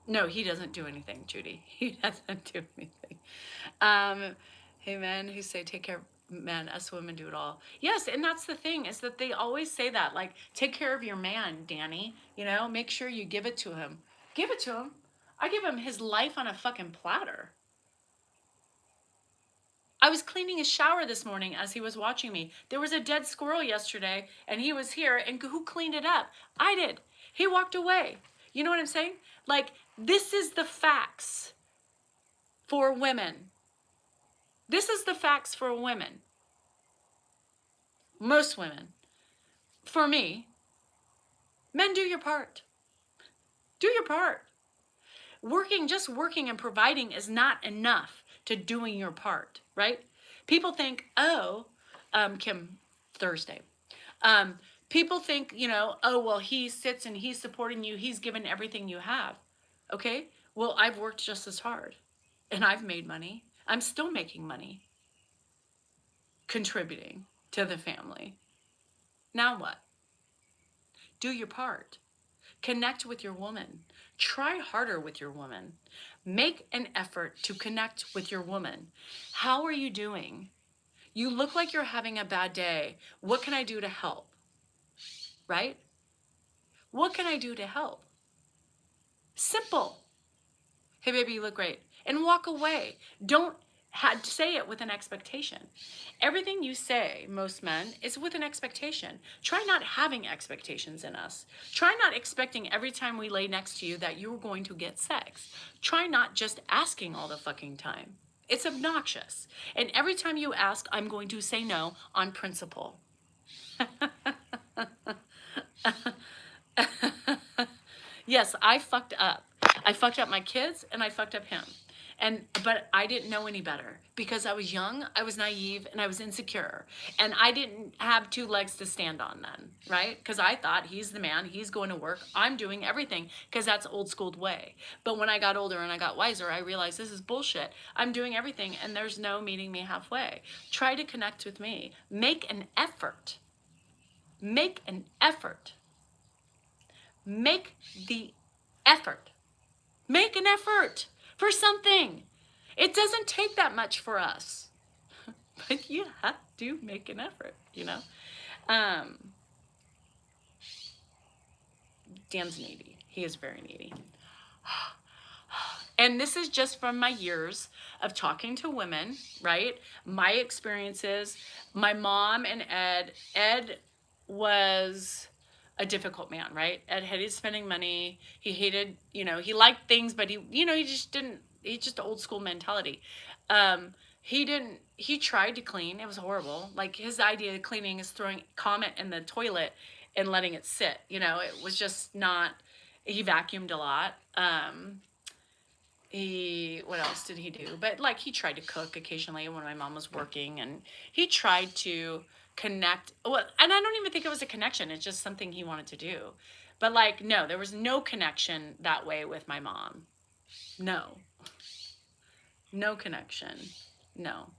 No, he doesn't do anything, Judy. He doesn't do anything. Hey, men who say take care of men, us women do it all. Yes, and that's the thing, is that they always say that, like, take care of your man, Danny. You know, make sure you give it to him. Give it to him. I give him his life on a fucking platter. I was cleaning his shower this morning as he was watching me. There was a dead squirrel yesterday, and he was here, and who cleaned it up? I did. He walked away. You know what I'm saying? Like, this is the facts for women. This is the facts for women. Most women. For me, men, do your part. Do your part. Just working and providing is not enough to doing your part, right? People think, Kim, Thursday. People think, you know, oh, well, he sits and he's supporting you. He's given everything you have. Okay? Well, I've worked just as hard and I've made money. I'm still making money, contributing to the family. Now what? Do your part. Connect with your woman. Try harder with your woman. Make an effort to connect with your woman. How are you doing? You look like you're having a bad day. What can I do to help? Right? What can I do to help? Simple. Hey, baby, you look great. And walk away. Don't say it with an expectation. Everything you say, most men, is with an expectation. Try not having expectations in us. Try not expecting every time we lay next to you that you're going to get sex. Try not just asking all the fucking time. It's obnoxious. And every time you ask, I'm going to say no on principle. Yes, I fucked up. I fucked up my kids and I fucked up him. But I didn't know any better because I was young, I was naive, and I was insecure. And I didn't have two legs to stand on then, right? Because I thought he's the man, he's going to work, I'm doing everything because that's old school way. But when I got older and I got wiser, I realized this is bullshit. I'm doing everything and there's no meeting me halfway. Try to connect with me. Make an effort. Make an effort. Make the effort. Make an effort for something. It doesn't take that much for us. But you have to make an effort, you know? Dan's needy. He is very needy. And this is just from my years of talking to women, right? My experiences, my mom and Ed was a difficult man, right? Ed hated spending money. He hated, he liked things, but he just didn't, he just old school mentality. He tried to clean. It was horrible. Like his idea of cleaning is throwing Comet in the toilet and letting it sit. It was just not, he vacuumed a lot. What else did he do? But like he tried to cook occasionally when my mom was working, and he tried to connect. Well, and I don't even think it was a connection. It's just something he wanted to do. But like, no, there was no connection that way with my mom. No, no connection. No.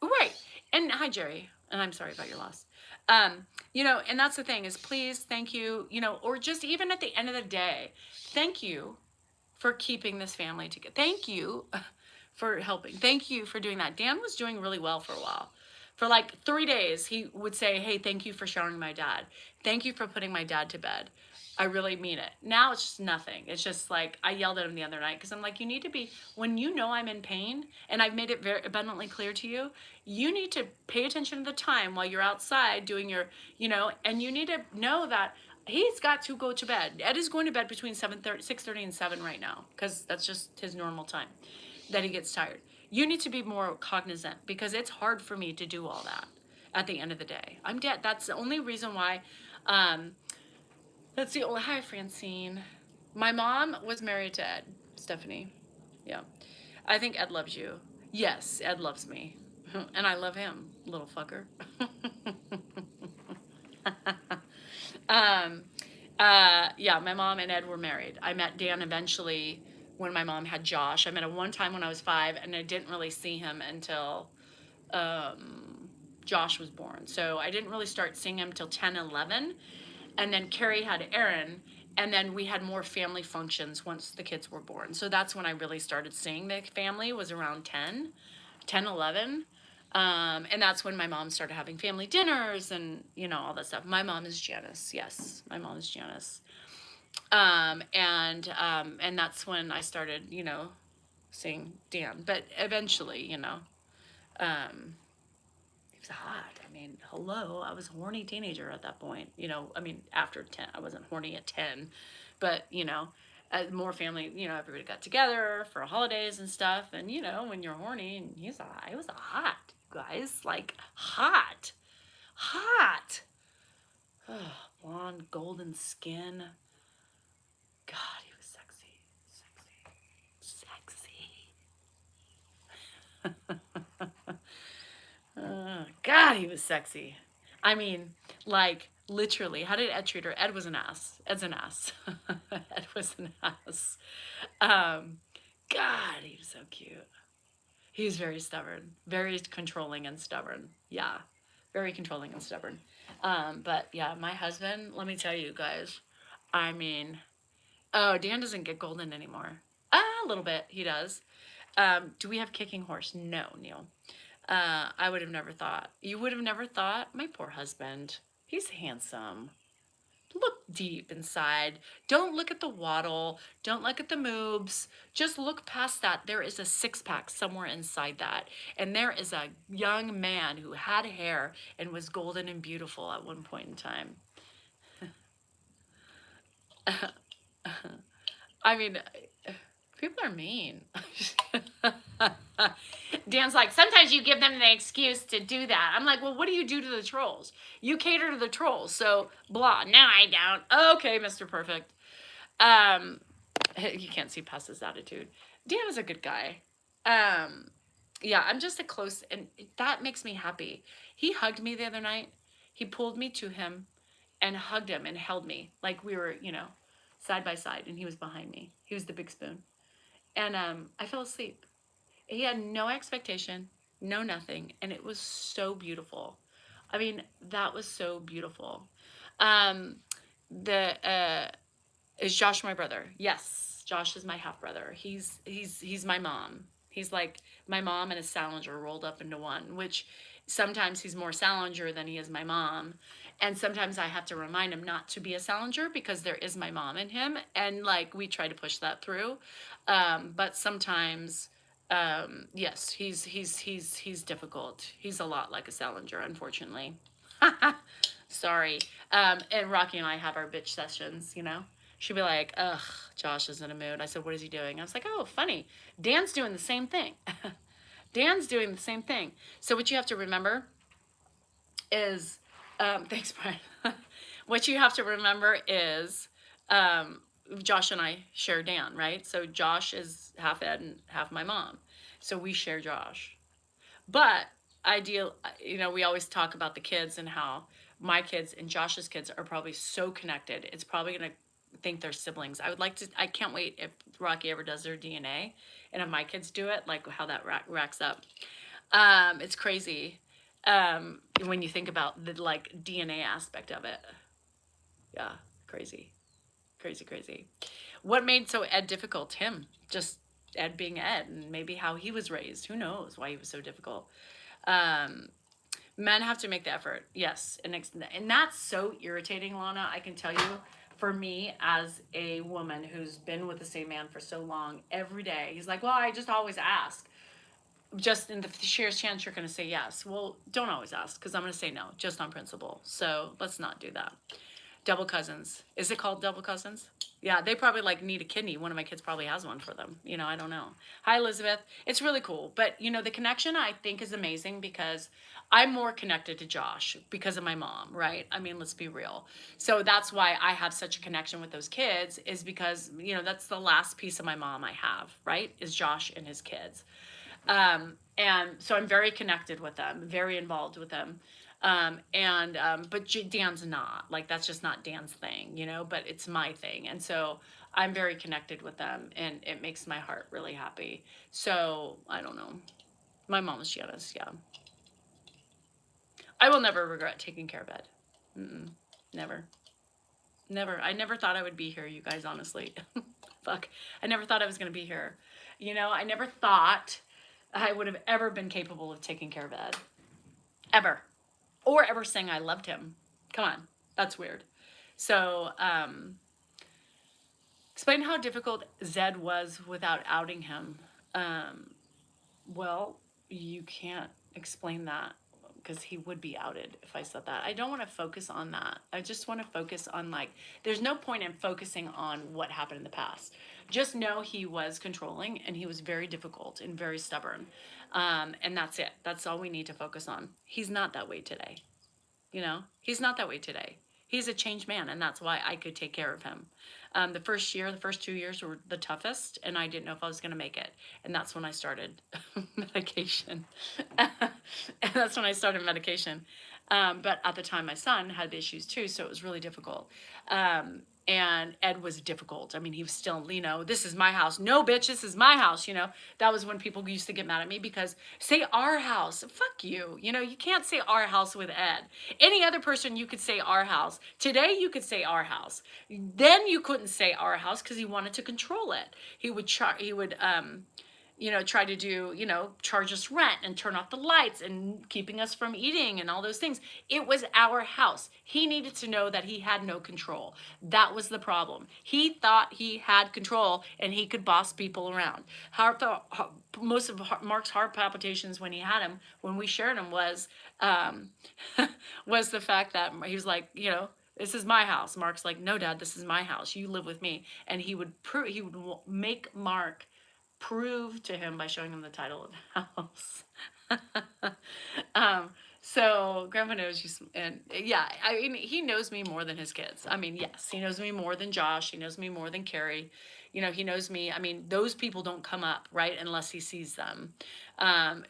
Right. And hi, Jerry. And I'm sorry about your loss. And that's the thing is please, thank you, or just even at the end of the day, thank you for keeping this family together. Thank you for helping. Thank you for doing that. Dan was doing really well for a while. For like 3 days, he would say, hey, thank you for showering my dad. Thank you for putting my dad to bed. I really mean it. Now it's just nothing. It's just like, I yelled at him the other night because I'm like, you need to be, when you know I'm in pain and I've made it very abundantly clear to you, you need to pay attention to the time while you're outside doing your, and you need to know that he's got to go to bed. Ed is going to bed between 6:30 and 7 right now because that's just his normal time that he gets tired. You need to be more cognizant because it's hard for me to do all that at the end of the day. I'm dead. That's the only reason why, that's the only, hi Francine. My mom was married to Ed, Stephanie. Yeah. I think Ed loves you. Yes, Ed loves me. And I love him, little fucker. Yeah, my mom and Ed were married. I met Dan eventually when my mom had Josh. I met him one time when I was 5, and I didn't really see him until Josh was born. So I didn't really start seeing him till 10, 11. And then Carrie had Aaron, and then we had more family functions once the kids were born. So that's when I really started seeing the family, was around 10, 11. And that's when my mom started having family dinners and, all that stuff. My mom is Janice. Yes, my mom is Janice. And that's when I started, seeing Dan. But eventually, he was hot. I mean, hello, I was a horny teenager at that point. After 10, I wasn't horny at 10, but, more family, everybody got together for holidays and stuff. And, when you're horny, and it was hot, guys, like hot. Oh, blonde, golden skin. God, he was sexy. God, he was sexy. I mean, like, literally, how did Ed treat her? Ed was an ass. Ed's an ass. Ed was an ass. God, he was so cute. He was very stubborn. Very controlling and stubborn. Yeah, very controlling and stubborn. But yeah, my husband, let me tell you guys, I mean, oh, Dan doesn't get golden anymore. A little bit, he does. Do we have kicking horse? No, Neil. I would have never thought. You would have never thought? My poor husband. He's handsome. Look deep inside. Don't look at the waddle. Don't look at the moves. Just look past that. There is a 6-pack somewhere inside that. And there is a young man who had hair and was golden and beautiful at one point in time. I mean, people are mean. Dan's like, sometimes you give them the excuse to do that. I'm like, well, what do you do to the trolls? You cater to the trolls, so blah. No, I don't. Okay, Mr. Perfect. You can't see past his attitude. Dan is a good guy. Yeah, I'm just a close, and that makes me happy. He hugged me the other night. He pulled me to him and hugged him and held me like we were, side by side, and he was behind me. He was the big spoon. And I fell asleep. He had no expectation, no nothing, and it was so beautiful. I mean, that was so beautiful. Is Josh my brother? Yes, Josh is my half brother. He's my mom. He's like my mom and a Salinger rolled up into one, which sometimes he's more Salinger than he is my mom. And sometimes I have to remind him not to be a Salinger because there is my mom in him. And like, we try to push that through. But sometimes yes, he's difficult. He's a lot like a Salinger, unfortunately. Sorry. And Rocky and I have our bitch sessions, you know. She'd be like, ugh, Josh is in a mood. I said, what is he doing? I was like, oh, funny. Dan's doing the same thing. Dan's doing the same thing. So what you have to remember is, thanks, Brian. What you have to remember is, Josh and I share Dan, right? So Josh is half Ed and half my mom. So we share Josh. But we always talk about the kids and how my kids and Josh's kids are probably so connected. It's probably going to think they're siblings. I can't wait if Rocky ever does their DNA and if my kids do it, like how that racks up. It's crazy when you think about the like DNA aspect of it. Yeah, crazy. Crazy, crazy. What made so Ed difficult? Him. Just Ed being Ed and maybe how he was raised. Who knows why he was so difficult. Men have to make the effort. Yes. And that's so irritating, Lana. I can tell you, for me as a woman who's been with the same man for so long, every day, he's like, well, I just always ask. Just in the sheer chance you're going to say yes. Well, don't always ask because I'm going to say no, just on principle. So let's not do that. Double cousins. Is it called double cousins? Yeah, they probably like need a kidney. One of my kids probably has one for them. You know, I don't know. Hi, Elizabeth. It's really cool. But, you know, the connection I think is amazing because I'm more connected to Josh because of my mom, right? I mean, let's be real. So that's why I have such a connection with those kids is because, you know, that's the last piece of my mom I have, right? Is Josh and his kids. And so I'm very connected with them, very involved with them. But Dan's not, like, that's just not Dan's thing, you know, but it's my thing. And so I'm very connected with them and it makes my heart really happy. So I don't know. My mom is jealous. Yeah. I will never regret taking care of Ed. Never. Never. I never thought I would be here, you guys, honestly. Fuck. I never thought I was going to be here. You know, I never thought I would have ever been capable of taking care of Ed. Ever. Or ever saying I loved him. Come on, that's weird. So, explain how difficult Zed was without outing him. Well, you can't explain that because he would be outed if I said that. I don't want to focus on that. I just want to focus on, like, there's no point in focusing on what happened in the past. Just know he was controlling and he was very difficult and very stubborn. And that's it. That's all we need to focus on. He's not that way today. You know, he's not that way today. He's a changed man, and that's why I could take care of him. The first 2 years were the toughest, and I didn't know if I was going to make it. And that's when I started medication. But at the time, my son had issues too, so it was really difficult. And Ed was difficult. I mean, he was still, you know, this is my house. No, bitch, this is my house, you know. That was when people used to get mad at me because say our house. Fuck you. You know, you can't say our house with Ed. Any other person, you could say our house. Today, you could say our house. Then you couldn't say our house because he wanted to control it. He would try to do, charge us rent and turn off the lights and keeping us from eating and all those things. It was our house. He needed to know that he had no control. That was the problem. He thought he had control and he could boss people around. Most of Mark's heart palpitations when he had him, when we shared him, was the fact that he was like, this is my house. Mark's like, no, Dad, this is my house. You live with me. And he would make Mark prove to him by showing him the title of the house. So Grandpa knows you, and yeah, I mean, he knows me more than his kids. I mean, yes, he knows me more than Josh. He knows me more than Carrie. He knows me. I mean, those people don't come up, right, unless he sees them.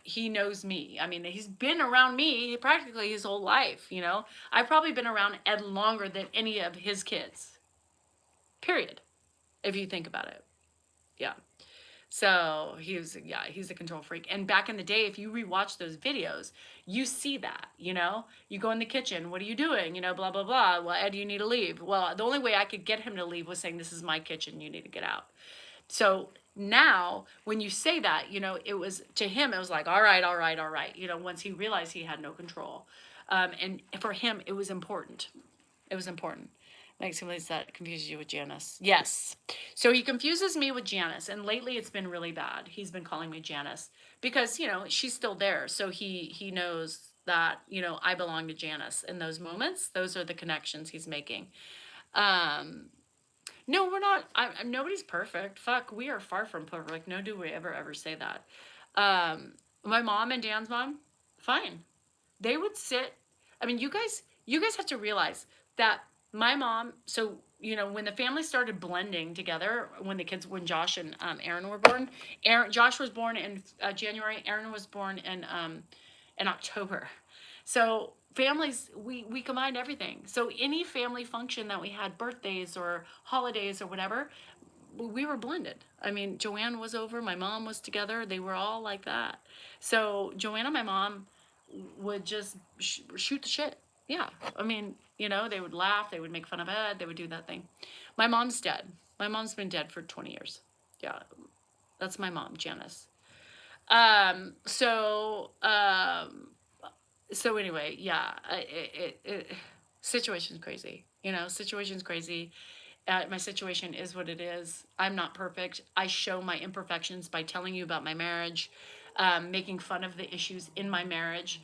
He knows me. I mean, he's been around me practically his whole life, I've probably been around Ed longer than any of his kids, period, if you think about it. Yeah. So he's a control freak. And back in the day, if you rewatch those videos, you see that, you go in the kitchen, what are you doing? Blah, blah, blah. Well, Ed, you need to leave. Well, the only way I could get him to leave was saying, this is my kitchen, you need to get out. So now when you say that, it was, to him, it was like, all right. Once he realized he had no control. And for him, it was important. It was important. Like somebody that confuses you with Janice. Yes. So he confuses me with Janice, and lately it's been really bad. He's been calling me Janice because she's still there. So he knows that I belong to Janice in those moments. Those are the connections he's making. Um, no, we're not. Nobody's perfect. Fuck, we are far from perfect. No, do we ever say that? My mom and Dan's mom, fine. They would sit. I mean, you guys have to realize that my mom. So when the family started blending together, when Josh and Aaron were born, Josh was born in January. Aaron was born in October. So families, we combined everything. So any family function that we had, birthdays or holidays or whatever, we were blended. I mean, Joanne was over, my mom was together. They were all like that. So Joanne and my mom would just shoot the shit. Yeah. I mean, they would laugh, they would make fun of Ed, they would do that thing. My mom's dead. My mom's been dead for 20 years. Yeah. That's my mom, Janice. So anyway, yeah, situation's crazy. Situation's crazy. My situation is what it is. I'm not perfect. I show my imperfections by telling you about my marriage, making fun of the issues in my marriage.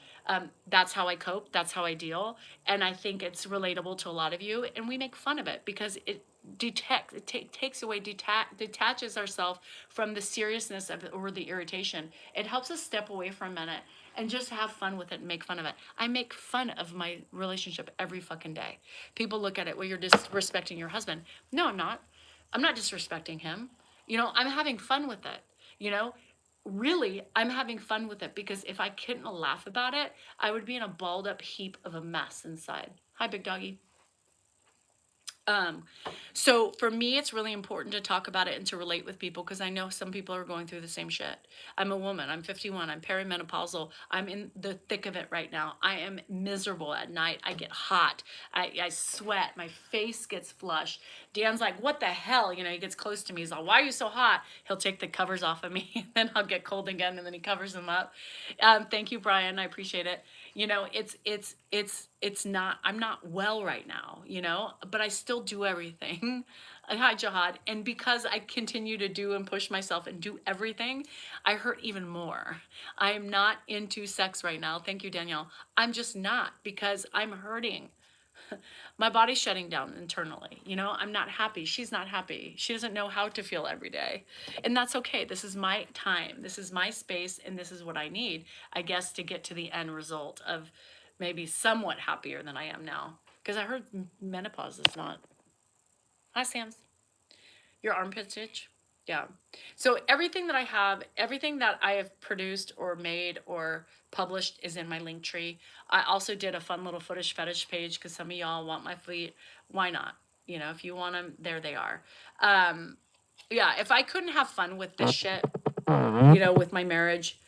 That's how I cope. That's how I deal. And I think it's relatable to a lot of you. And we make fun of it because it takes away, detaches ourselves from the seriousness of it or the irritation. It helps us step away for a minute and just have fun with it and make fun of it. I make fun of my relationship every fucking day. People look at it, well, you're disrespecting your husband. No, I'm not. I'm not disrespecting him. I'm having fun with it. Really, I'm having fun with it because if I couldn't laugh about it, I would be in a balled up heap of a mess inside. Hi, big doggy. So for me, it's really important to talk about it and to relate with people because I know some people are going through the same shit. I'm a woman. I'm 51. I'm perimenopausal. I'm in the thick of it right now. I am miserable at night. I get hot. I sweat. My face gets flushed. Dan's like, what the hell? He gets close to me. He's like, why are you so hot? He'll take the covers off of me and then I'll get cold again and then he covers them up. Thank you, Brian. I appreciate it. It's not, I'm not well right now, but I still do everything. Hi, Jihad. And because I continue to do and push myself and do everything, I hurt even more. I am not into sex right now. Thank you, Danielle. I'm just not because I'm hurting. My body's shutting down internally. I'm not happy. She's not happy. She doesn't know how to feel every day. And that's okay. This is my time. This is my space. And this is what I need, I guess, to get to the end result of maybe somewhat happier than I am now. Because I heard menopause is not. Hi, Sam's. Your armpits itch? Yeah. So everything that I have, everything that I have produced or made or published is in my link tree. I also did a fun little footage fetish page because some of y'all want my feet. Why not? If you want them, there they are. Yeah, if I couldn't have fun with this shit, with my marriage,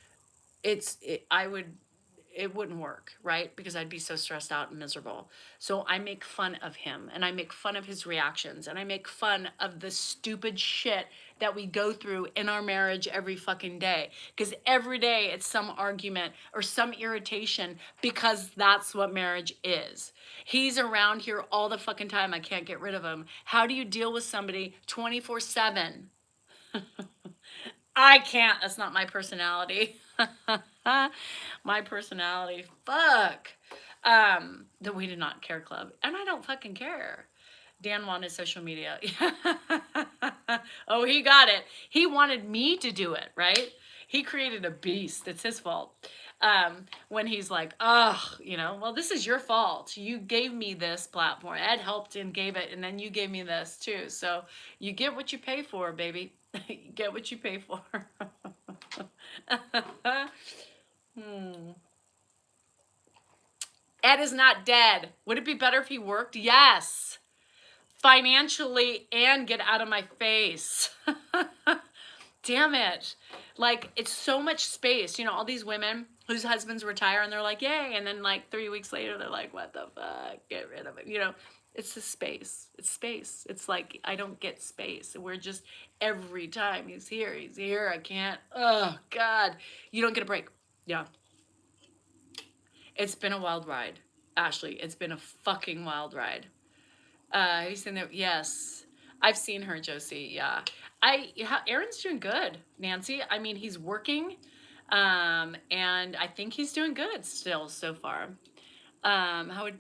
it wouldn't work, right? Because I'd be so stressed out and miserable. So I make fun of him and I make fun of his reactions and I make fun of the stupid shit that we go through in our marriage every fucking day. Because every day it's some argument or some irritation because that's what marriage is. He's around here all the fucking time. I can't get rid of him. How do you deal with somebody 24/7? I can't. That's not my personality. My personality. Fuck. The We Do Not Care Club. And I don't fucking care. Dan wanted social media. Oh, he got it. He wanted me to do it, right? He created a beast. It's his fault. When he's like, oh, well, this is your fault. You gave me this platform. Ed helped and gave it, and then you gave me this too. So you get what you pay for, baby. You get what you pay for. Ed is not dead. Would it be better if he worked? Yes. Financially and get out of my face. Damn it. Like, it's so much space. All these women whose husbands retire and they're like, yay. And then like 3 weeks later, they're like, what the fuck? Get rid of it. It's the space. It's space. It's like, I don't get space. We're just, every time he's here. I can't. Oh, God. You don't get a break. Yeah. It's been a wild ride, Ashley. It's been a fucking wild ride. Have you seen that? Yes, I've seen her, Josie. Yeah, Aaron's doing good, Nancy. I mean, he's working, and I think he's doing good still so far. How would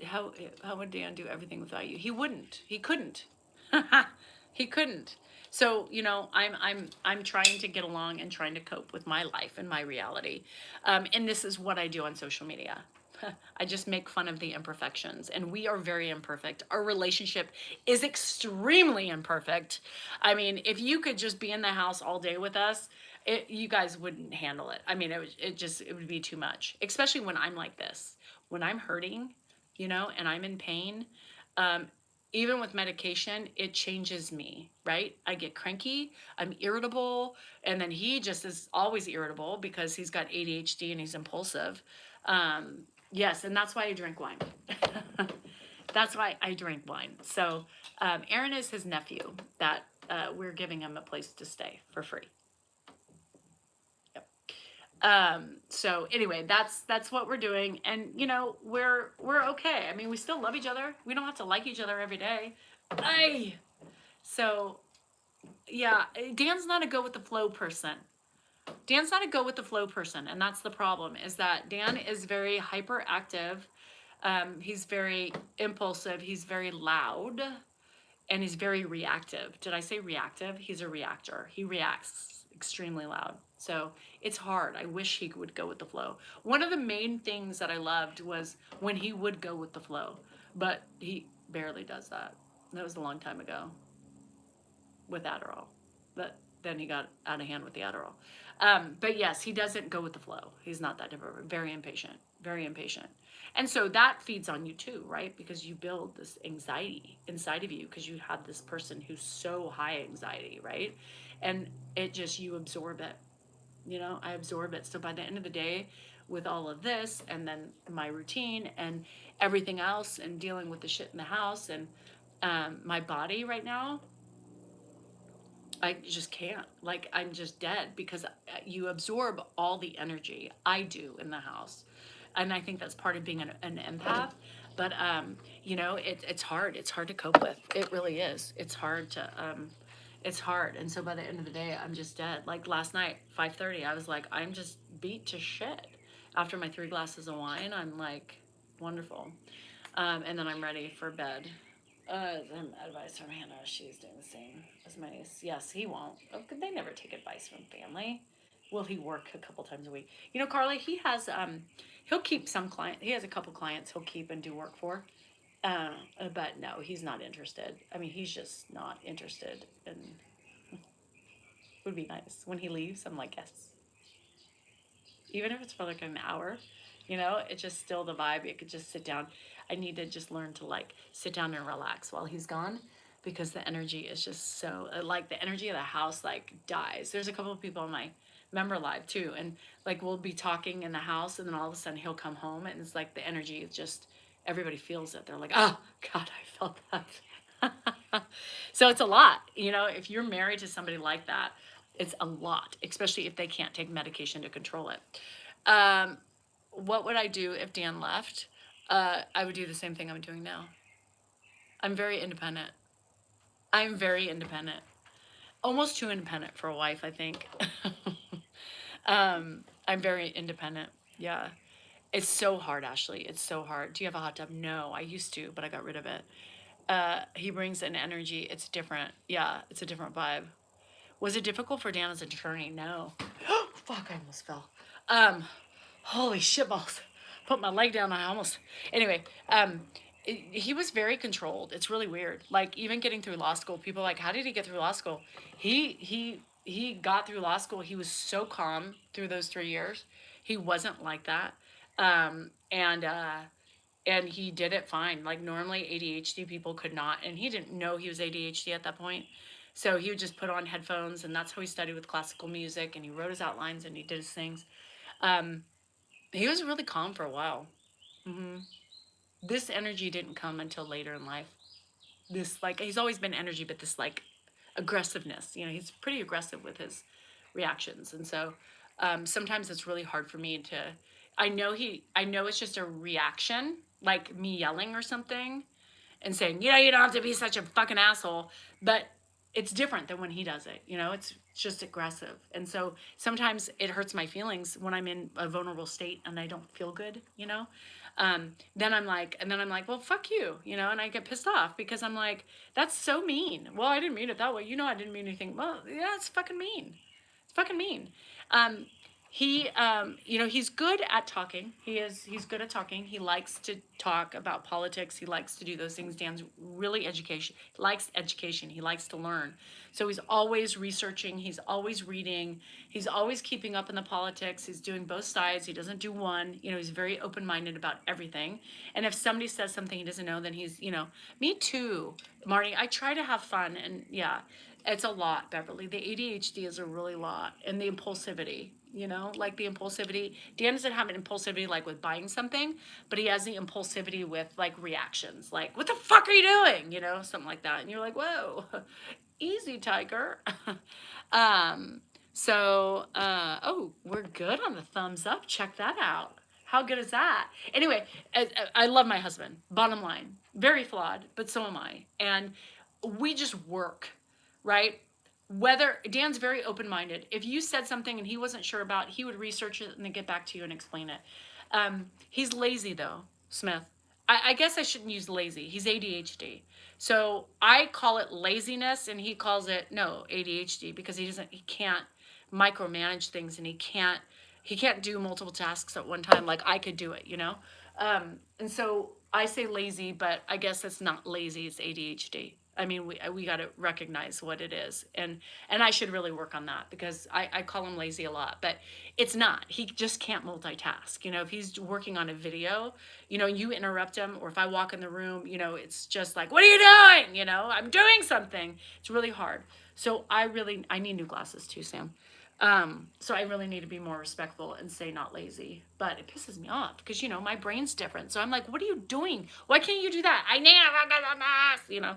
how would Dan do everything without you? He wouldn't. He couldn't. He couldn't. So I'm trying to get along and trying to cope with my life and my reality, and this is what I do on social media. I just make fun of the imperfections, and we are very imperfect. Our relationship is extremely imperfect. I mean, if you could just be in the house all day with us, you guys wouldn't handle it. I mean, it would be too much, especially when I'm like this, when I'm hurting, and I'm in pain. Um, Even with medication, it changes me, right? I get cranky, I'm irritable, and then he just is always irritable because he's got ADHD and he's impulsive. Yes, and that's why I drink wine. That's why I drink wine. So, Aaron is his nephew that we're giving him a place to stay for free. Yep. So anyway, that's what we're doing, and we're okay. I mean, we still love each other. We don't have to like each other every day. Ay. So yeah, Dan's not a go with the flow person. Dan's not a go with the flow person, and that's the problem. Is that Dan is very hyperactive. He's very impulsive. He's very loud, and he's very reactive. Did I say reactive? He's a reactor. He reacts extremely loud. So it's hard. I wish he would go with the flow. One of the main things that I loved was when he would go with the flow, but he barely does that. That was a long time ago with Adderall, but then he got out of hand with the Adderall. But yes, he doesn't go with the flow. He's not that different. Very impatient. Very impatient. And so that feeds on you too, right? Because you build this anxiety inside of you because you have this person who's so high anxiety, right? And you absorb it. I absorb it. So by the end of the day, with all of this and then my routine and everything else and dealing with the shit in the house and my body right now, I just can't. Like, I'm just dead because you absorb all the energy. I do in the house. And I think that's part of being an empath. But, it's hard. It's hard to cope with. It really is. It's hard to, it's hard. And so by the end of the day, I'm just dead. Like last night, 5:30, I was like, I'm just beat to shit. After my 3 glasses of wine, I'm like, wonderful. And then I'm ready for bed. Some advice from Hannah. She's doing the same as my niece. Yes, he won't. They never take advice from family. Will he work a couple times a week? Carly, he has he'll keep some client. He has a couple clients he'll keep and do work for. But no, he's not interested. I mean, he's just not interested. And would be nice when he leaves. I'm like, yes. Even if it's for like an hour, it's just still the vibe. You could just sit down. I need to just learn to like sit down and relax while he's gone because the energy is just so like the energy of the house like dies. There's a couple of people on my member live too, and like we'll be talking in the house and then all of a sudden he'll come home and it's like the energy is just everybody feels it. They're like, oh God, I felt that. So it's a lot, if you're married to somebody like that, it's a lot, especially if they can't take medication to control it. What would I do if Dan left? I would do the same thing I'm doing now. I'm very independent. I'm very independent. Almost too independent for a wife, I think. I'm very independent. Yeah. It's so hard, Ashley. It's so hard. Do you have a hot tub? No, I used to, but I got rid of it. He brings an energy. It's different. Yeah, it's a different vibe. Was it difficult for Dan as an attorney? No. Fuck, I almost fell. Holy shitballs. Put my leg down, I almost... Anyway, he was very controlled. It's really weird. Like, even getting through law school, people are like, how did he get through law school? He got through law school. He was so calm through those 3 years. He wasn't like that. And he did it fine. Like, normally ADHD people could not, and he didn't know he was ADHD at that point. So he would just put on headphones, and that's how he studied with classical music, and he wrote his outlines, and he did his things. He was really calm for a while. This energy didn't come until later in life. This, like, he's always been energy, but this, like, aggressiveness. He's pretty aggressive with his reactions. And so sometimes it's really hard for me to... I know it's just a reaction, like me yelling or something, and saying, you know, you don't have to be such a fucking asshole. But it's different than when he does it. You know, it's just aggressive. And so sometimes it hurts my feelings when I'm in a vulnerable state and I don't feel good, you know? Then I'm like, well, fuck you, you know, and I get pissed off because I'm like, that's so mean. Well, I didn't mean it that way. You know, I didn't mean anything. Well, yeah, it's fucking mean. It's fucking mean. Um, you know, he's good at talking. He's good at talking. He likes to talk about politics. He likes to do those things. Dan's really likes education. He likes to learn. So he's always researching. He's always reading. He's always keeping up in the politics. He's doing both sides. He doesn't do one. You know, he's very open-minded about everything. And if somebody says something he doesn't know, then he's, you know, me too, Marty. I try to have fun, and yeah, it's a lot, Beverly. The ADHD is a really lot, and the impulsivity. You know, like the impulsivity. Dan doesn't have an impulsivity like with buying something, but he has the impulsivity with like reactions, like, what the fuck are you doing? You know, something like that. And you're like, whoa, easy, tiger. Oh, we're good on the thumbs up. Check that out. How good is that? Anyway, I love my husband. Bottom line, very flawed, but so am I. And we just work, right? Whether Dan's very open-minded. If you said something and he wasn't sure about, he would research it and then get back to you and explain it. He's lazy though, Smith. I guess I shouldn't use lazy. He's ADHD. So I call it laziness and he calls it ADHD because he can't micromanage things and he can't do multiple tasks at one time like I could do it, you know? And so I say lazy, but I guess it's not lazy, it's ADHD. I mean, we got to recognize what it is. And I should really work on that because I call him lazy a lot, but it's not. He just can't multitask. You know, if he's working on a video, you know, you interrupt him, or if I walk in the room, you know, it's just like, what are you doing? You know, I'm doing something. It's really hard. So I need new glasses too, Sam. So I really need to be more respectful and say not lazy, but it pisses me off because, you know, my brain's different. So I'm like, what are you doing? Why can't you do that? You know,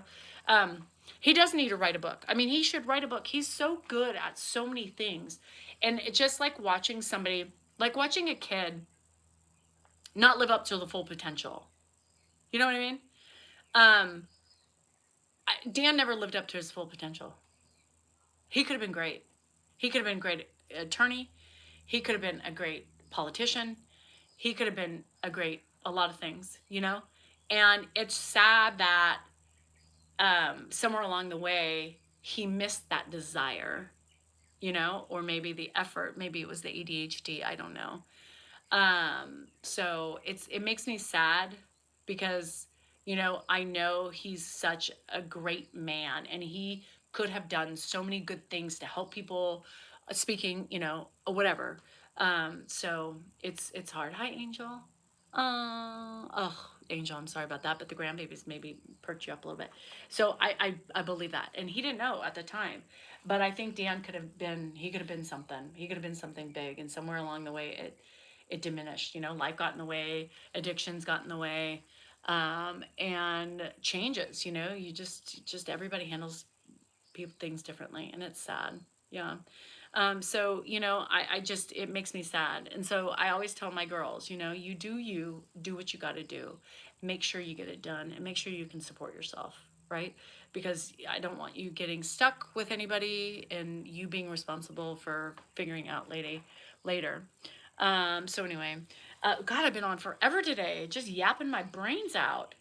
he does need to write a book. I mean, he should write a book. He's so good at so many things. And it's just like watching a kid not live up to the full potential. You know what I mean? Dan never lived up to his full potential. He could have been great. He could have been a great attorney. He could have been a great politician. He could have been a lot of things, you know? And it's sad that somewhere along the way, he missed that desire, you know? Or maybe the effort. Maybe it was the ADHD. I don't know. So it makes me sad because, you know, I know he's such a great man and he could have done so many good things to help people speaking, you know, whatever. So it's hard. Hi, Angel. Angel, I'm sorry about that, but the grandbabies maybe perked you up a little bit. So I believe that. And he didn't know at the time, but I think Dan could have been something. He could have been something big, and somewhere along the way it diminished, you know, life got in the way, addictions got in the way, and changes, you know, you just everybody handles things differently, and it's sad. Yeah. So, you know, it makes me sad. And so I always tell my girls, you know, you do what you got to do, make sure you get it done, and make sure you can support yourself, right? Because I don't want you getting stuck with anybody and you being responsible for figuring out later. So anyway, God, I've been on forever today, just yapping my brains out.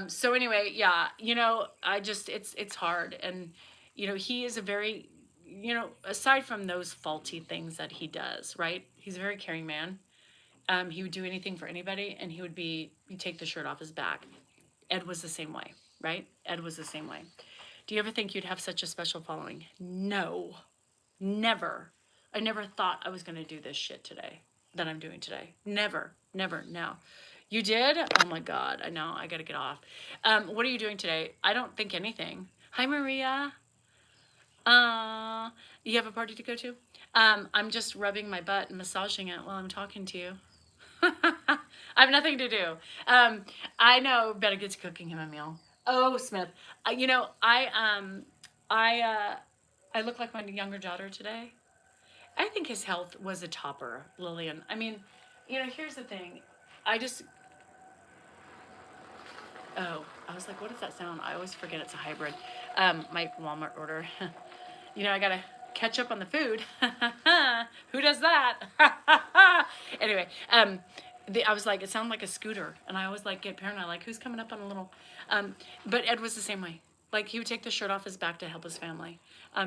So anyway, yeah, you know, it's hard. And, you know, he is a very, you know, aside from those faulty things that he does, right? He's a very caring man. He would do anything for anybody, and he'd take the shirt off his back. Ed was the same way, right? Ed was the same way. Do you ever think you'd have such a special following? No, never. I never thought I was going to do this shit today that I'm doing today. Never, no. You did? Oh my God, I know, I got to get off. What are you doing today? I don't think anything. Hi, Maria. You have a party to go to? I'm just rubbing my butt and massaging it while I'm talking to you. I have nothing to do. I know Betty gets cooking him a meal. Oh, Smith. You know, I look like my younger daughter today. I think his health was a topper, Lillian. I mean, you know, here's the thing. Oh, I was like, what does that sound? I always forget it's a hybrid. My Walmart order. You know, I gotta catch up on the food. Who does that? Anyway, I was like, it sounded like a scooter, and I always like get paranoid, like who's coming up on a little. But Ed was the same way. Like he would take the shirt off his back to help his family.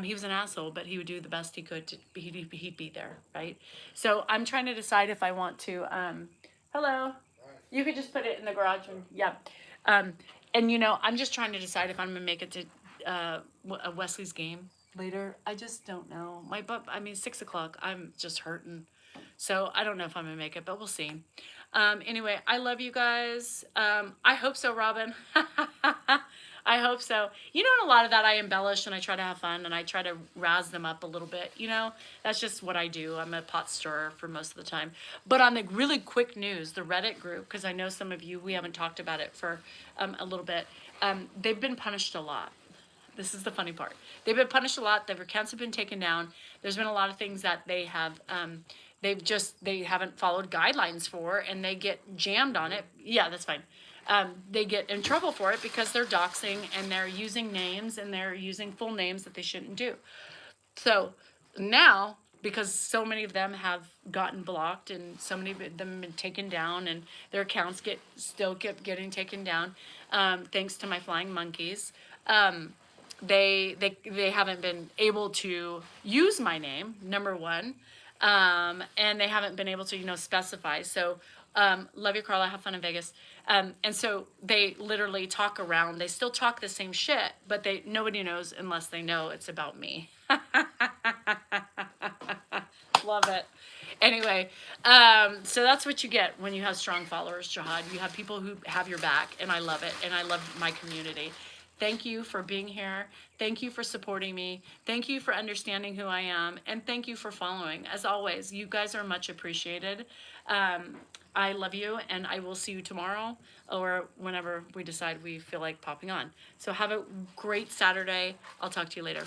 He was an asshole, but he would do the best he could. He'd be there, right? So I'm trying to decide if I want to. Hello. You could just put it in the garage and yeah. And you know, I'm just trying to decide if I'm gonna make it to Wesley's game later. I just don't know. My butt. I mean, 6 o'clock. I'm just hurting. So I don't know if I'm gonna make it, but we'll see. Anyway, I love you guys. I hope so, Robin. I hope so. You know, in a lot of that I embellish and I try to have fun and I try to razz them up a little bit. You know, that's just what I do. I'm a pot stirrer for most of the time. But on the really quick news, the Reddit group, because I know some of you, we haven't talked about it for a little bit. They've been punished a lot. This is the funny part. They've been punished a lot. Their accounts have been taken down. There's been a lot of things that they have, they haven't followed guidelines for, and they get jammed on it. Yeah, that's fine. They get in trouble for it because they're doxing and they're using names and they're using full names that they shouldn't do. So now, because so many of them have gotten blocked and so many of them have been taken down and their accounts still keep getting taken down, thanks to my flying monkeys. They haven't been able to use my name, number one, and they haven't been able to, you know, specify. So, love you, Carla. Have fun in Vegas. And so they literally talk around. They still talk the same shit, but nobody knows unless they know it's about me. Love it. Anyway, so that's what you get when you have strong followers, Jihad. You have people who have your back, and I love it, and I love my community. Thank you for being here. Thank you for supporting me. Thank you for understanding who I am, and thank you for following. As always, you guys are much appreciated. I love you, and I will see you tomorrow or whenever we decide we feel like popping on. So have a great Saturday. I'll talk to you later.